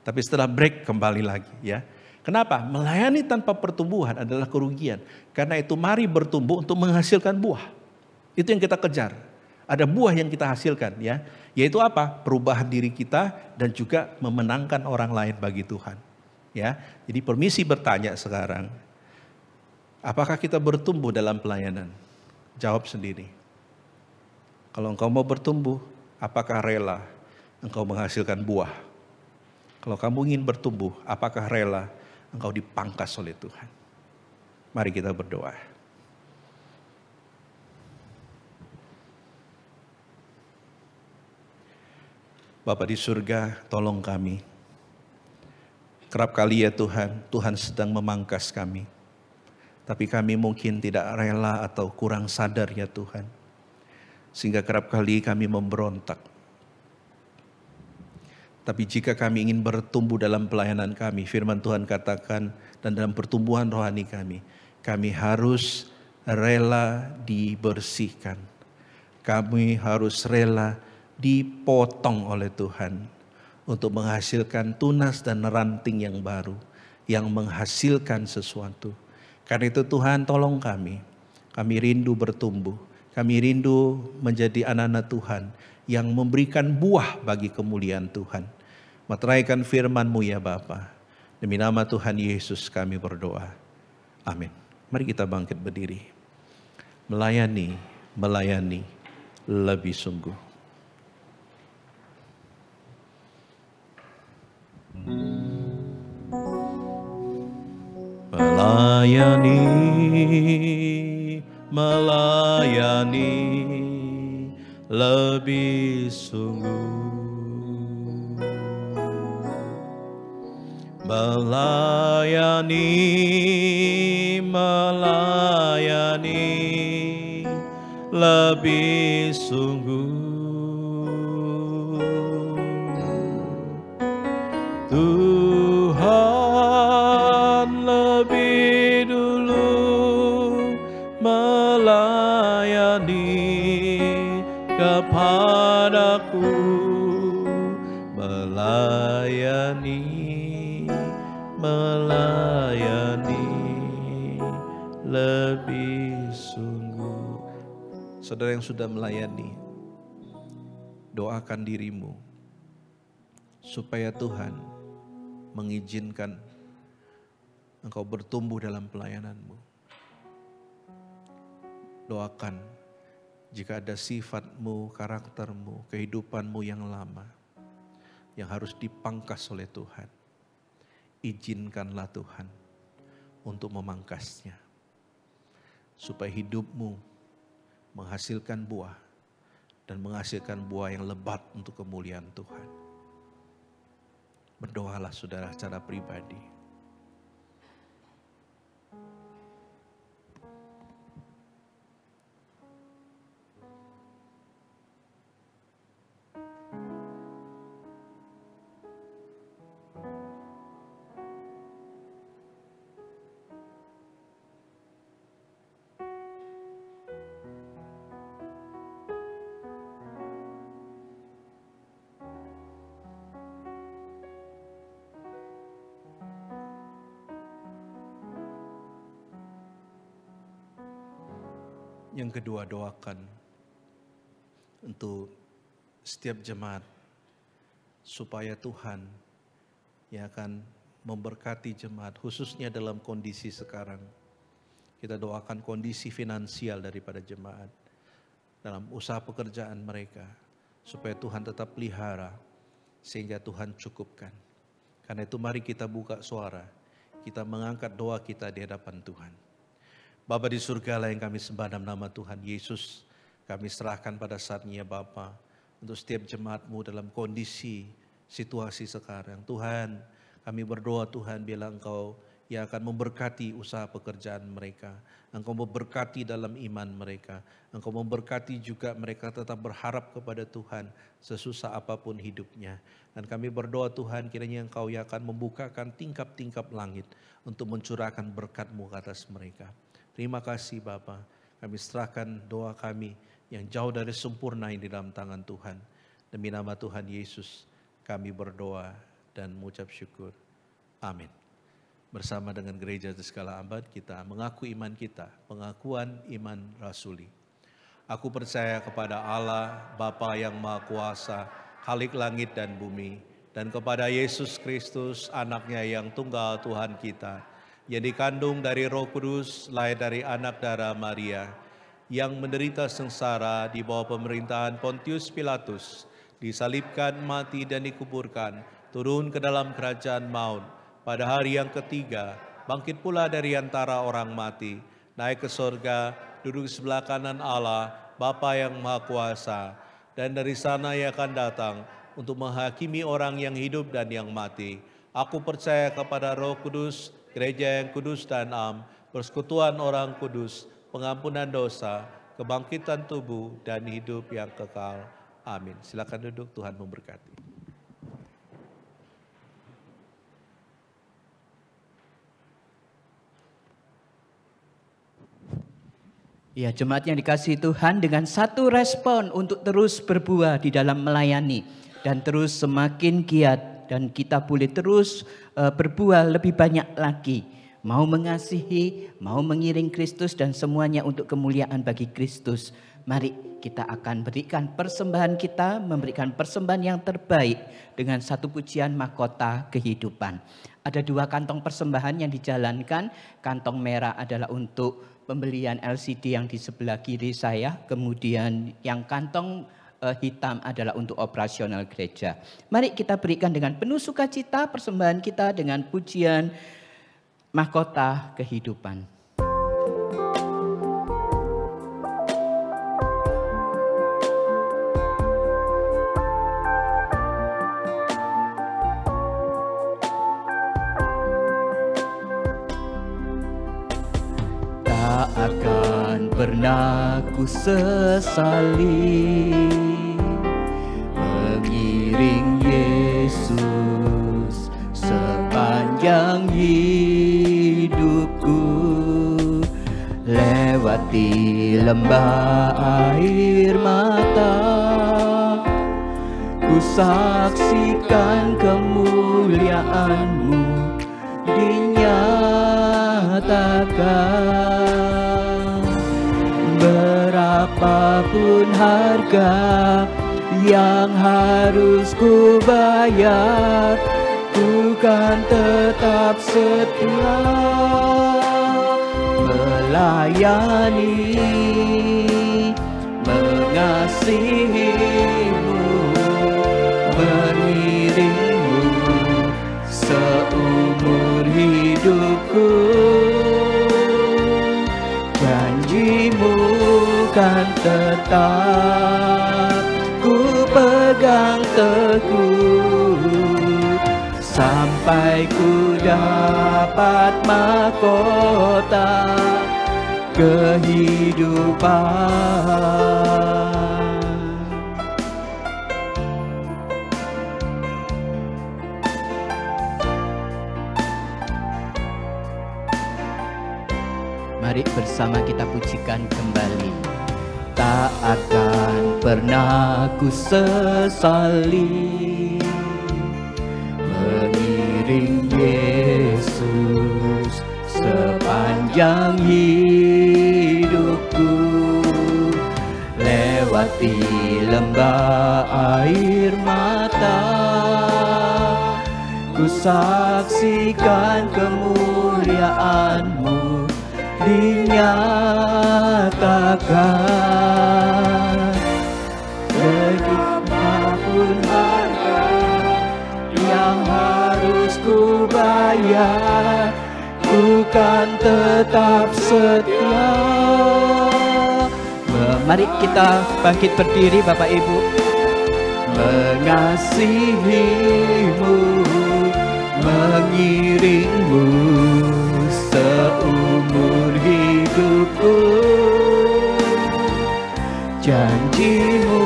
Speaker 2: Tapi setelah break kembali lagi, ya. Kenapa? Melayani tanpa pertumbuhan adalah kerugian. Karena itu mari bertumbuh untuk menghasilkan buah. Itu yang kita kejar. Ada buah yang kita hasilkan, ya. Yaitu apa? Perubahan diri kita dan juga memenangkan orang lain bagi Tuhan. Ya. Jadi permisi bertanya sekarang. Apakah kita bertumbuh dalam pelayanan? Jawab sendiri. Kalau engkau mau bertumbuh, apakah rela engkau menghasilkan buah? Kalau kamu ingin bertumbuh, apakah rela engkau dipangkas oleh Tuhan? Mari kita berdoa. Bapa di surga, tolong kami. Kerap kali ya Tuhan, Tuhan sedang memangkas kami. Tapi kami mungkin tidak rela atau kurang sadar ya Tuhan. Sehingga kerap kali kami memberontak. Tapi jika kami ingin bertumbuh dalam pelayanan kami, firman Tuhan katakan, dan dalam pertumbuhan rohani kami harus rela dibersihkan. Kami harus rela dipotong oleh Tuhan untuk menghasilkan tunas dan ranting yang baru, yang menghasilkan sesuatu. Karena itu Tuhan tolong kami rindu bertumbuh, kami rindu menjadi anak-anak Tuhan yang memberikan buah bagi kemuliaan Tuhan. Meteraikan firman-Mu ya Bapa. Demi nama Tuhan Yesus kami berdoa. Amin. Mari kita bangkit berdiri. Melayani lebih sungguh. Melayani lebih sungguh. Melayani lebih sungguh. Tuhan melayani lebih sungguh. Saudara yang sudah melayani, doakan dirimu supaya Tuhan mengizinkan engkau bertumbuh dalam pelayananmu. Doakan jika ada sifatmu, karaktermu, kehidupanmu yang lama yang harus dipangkas oleh Tuhan, izinkanlah Tuhan untuk memangkasnya, supaya hidupmu menghasilkan buah dan menghasilkan buah yang lebat untuk kemuliaan Tuhan. Berdoalah saudara secara pribadi. Yang kedua, doakan untuk setiap jemaat supaya Tuhan yang akan memberkati jemaat, khususnya dalam kondisi sekarang. Kita doakan kondisi finansial daripada jemaat dalam usaha pekerjaan mereka, supaya Tuhan tetap pelihara sehingga Tuhan cukupkan. Karena itu mari kita buka suara, kita mengangkat doa kita di hadapan Tuhan. Bapa di surga yang kami sembah dalam nama Tuhan Yesus, kami serahkan pada saatnya Bapa untuk setiap jemaat-Mu dalam kondisi situasi sekarang. Tuhan, kami berdoa Tuhan, biarlah Engkau yang akan memberkati usaha pekerjaan mereka. Engkau memberkati dalam iman mereka. Engkau memberkati juga mereka tetap berharap kepada Tuhan sesusah apapun hidupnya. Dan kami berdoa Tuhan, kiranya Engkau yang akan membukakan tingkap-tingkap langit untuk mencurahkan berkat-Mu ke atas mereka. Terima kasih Bapa, kami serahkan doa kami yang jauh dari sempurna ini dalam tangan Tuhan. Demi nama Tuhan Yesus kami berdoa dan mengucap syukur. Amin. Bersama dengan gereja di segala abad kita mengaku iman kita, pengakuan iman rasuli. Aku percaya kepada Allah, Bapa yang Maha Kuasa, Khalik langit dan bumi, dan kepada Yesus Kristus, anaknya yang tunggal Tuhan kita, yang dikandung dari Roh Kudus, lahir dari anak darah Maria, yang menderita sengsara di bawah pemerintahan Pontius Pilatus, disalibkan, mati dan dikuburkan, turun ke dalam kerajaan maut, pada hari yang ketiga, bangkit pula dari antara orang mati, naik ke sorga, duduk di sebelah kanan Allah, Bapa yang Maha Kuasa, dan dari sana Ia akan datang untuk menghakimi orang yang hidup dan yang mati. Aku percaya kepada Roh Kudus, gereja yang kudus dan am, persekutuan orang kudus, pengampunan dosa, kebangkitan tubuh, dan hidup yang kekal. Amin. Silakan duduk, Tuhan memberkati.
Speaker 1: Ya, jemaat yang dikasihi Tuhan, dengan satu respon untuk terus berbuah di dalam melayani dan terus semakin giat, dan kita boleh terus berbuah lebih banyak lagi, mau mengasihi, mau mengiring Kristus, dan semuanya untuk kemuliaan bagi Kristus. Mari kita akan berikan persembahan kita, memberikan persembahan yang terbaik dengan satu pujian mahkota kehidupan. Ada 2 kantong persembahan yang dijalankan. Kantong merah adalah untuk pembelian LCD yang di sebelah kiri saya, kemudian yang kantong hitam adalah untuk operasional gereja. Mari kita berikan dengan penuh sukacita persembahan kita dengan pujian mahkota kehidupan. Tak akan pernah ku sesali mengiring Yesus sepanjang hidupku, lewati lembah air mata, ku saksikan kemuliaan-Mu di dagang. Berapapun harga yang harus ku bayar, ku kan tetap setia melayani, mengasihimu, mengiringmu seumur hidupku. Janjimu kan tetap ku pegang teguh sampai ku dapat mahkota kehidupan. Mari bersama kita pujikan kembali. Tak akan pernah ku sesali mengiring Yesus sepanjang hidupku. Lewati lembah air mata, ku saksikan kemuliaan-Mu dinyatakan. Berapapun harga yang harus ku bayar, ku kan tetap setia. Mari kita bangkit berdiri Bapak Ibu. Mengasihimu, mengiringmu seumur hidupku. Janjimu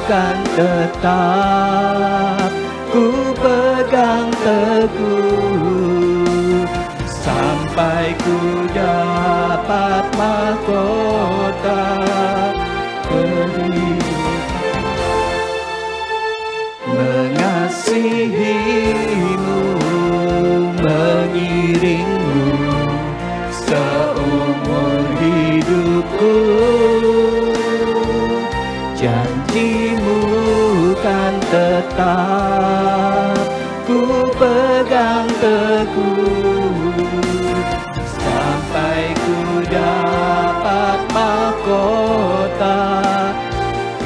Speaker 1: kan tetap ku pegang teguh sampai ku dapat mahkota kehidupan. Mengasihimu, mengiringmu seumur hidupku. Janjimu kan tetap ku pegang teguh sampai ku dapat mahkota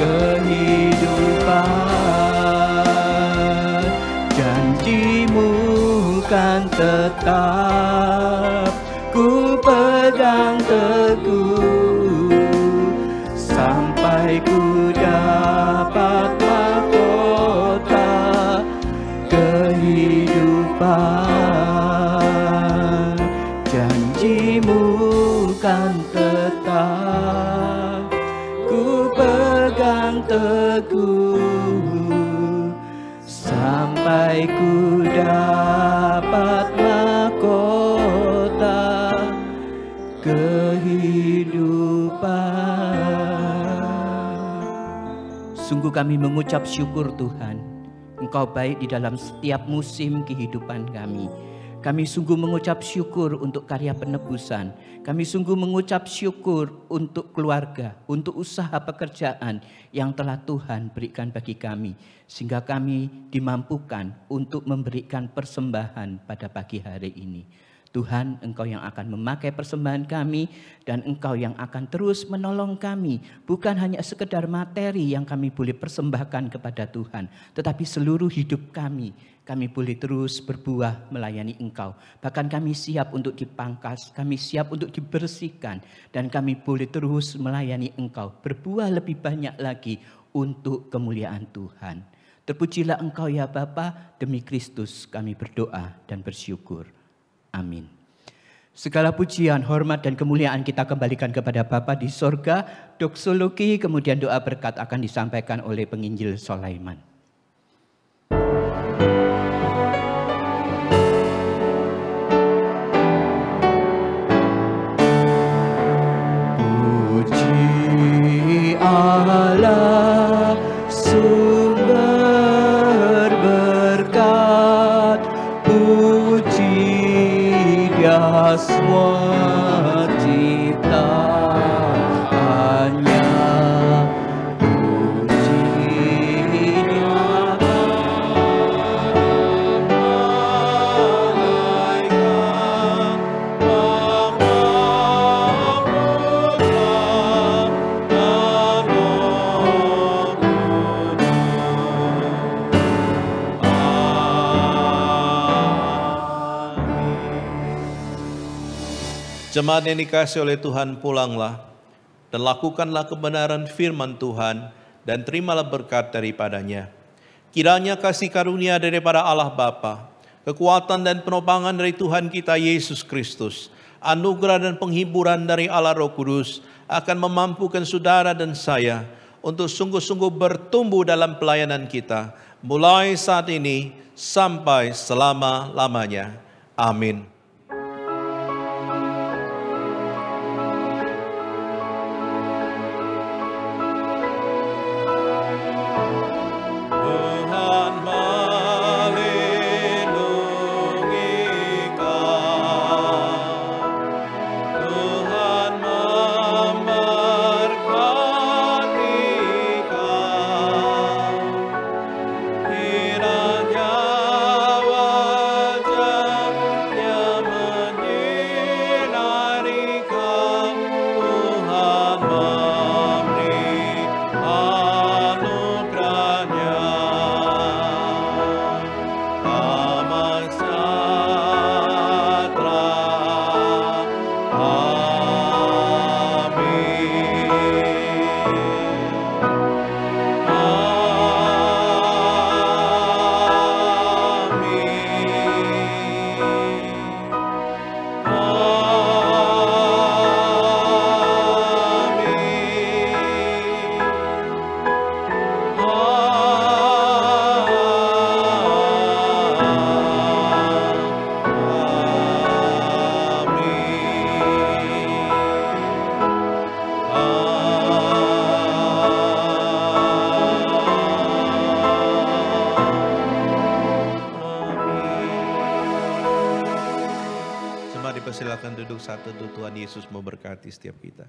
Speaker 1: kehidupan. Janjimu kan tetap ku pegang teguh sampai ku dapat mahkota kehidupan. Janjimu kan tetap ku pegang teguh sampai ku dapat mahkota kehidupan. Sungguh kami mengucap syukur Tuhan, Engkau baik di dalam setiap musim kehidupan kami. Kami sungguh mengucap syukur untuk karya penebusan. Kami sungguh mengucap syukur untuk keluarga, untuk usaha pekerjaan yang telah Tuhan berikan bagi kami. Sehingga kami dimampukan untuk memberikan persembahan pada pagi hari ini. Tuhan, Engkau yang akan memakai persembahan kami dan Engkau yang akan terus menolong kami. Bukan hanya sekedar materi yang kami boleh persembahkan kepada Tuhan, tetapi seluruh hidup kami boleh terus berbuah melayani Engkau. Bahkan kami siap untuk dipangkas, kami siap untuk dibersihkan, dan kami boleh terus melayani Engkau, berbuah lebih banyak lagi untuk kemuliaan Tuhan. Terpujilah Engkau ya Bapa, demi Kristus kami berdoa dan bersyukur. Amin. Segala pujian, hormat, dan kemuliaan kita kembalikan kepada Bapa di sorga. Doksologi, kemudian doa berkat akan disampaikan oleh penginjil Sulaiman. Puji Allah, sumber berkat, puji Dia semua ciptaannya
Speaker 2: Jemaat yang dikasihi oleh Tuhan, pulanglah dan lakukanlah kebenaran firman Tuhan dan terimalah berkat daripadanya. Kiranya kasih karunia daripada Allah Bapa, kekuatan dan penopangan dari Tuhan kita Yesus Kristus, anugerah dan penghiburan dari Allah Roh Kudus akan memampukan saudara dan saya untuk sungguh-sungguh bertumbuh dalam pelayanan kita, mulai saat ini sampai selama-lamanya. Amin. Silakan duduk satu, Tuhan Yesus memberkati setiap kita.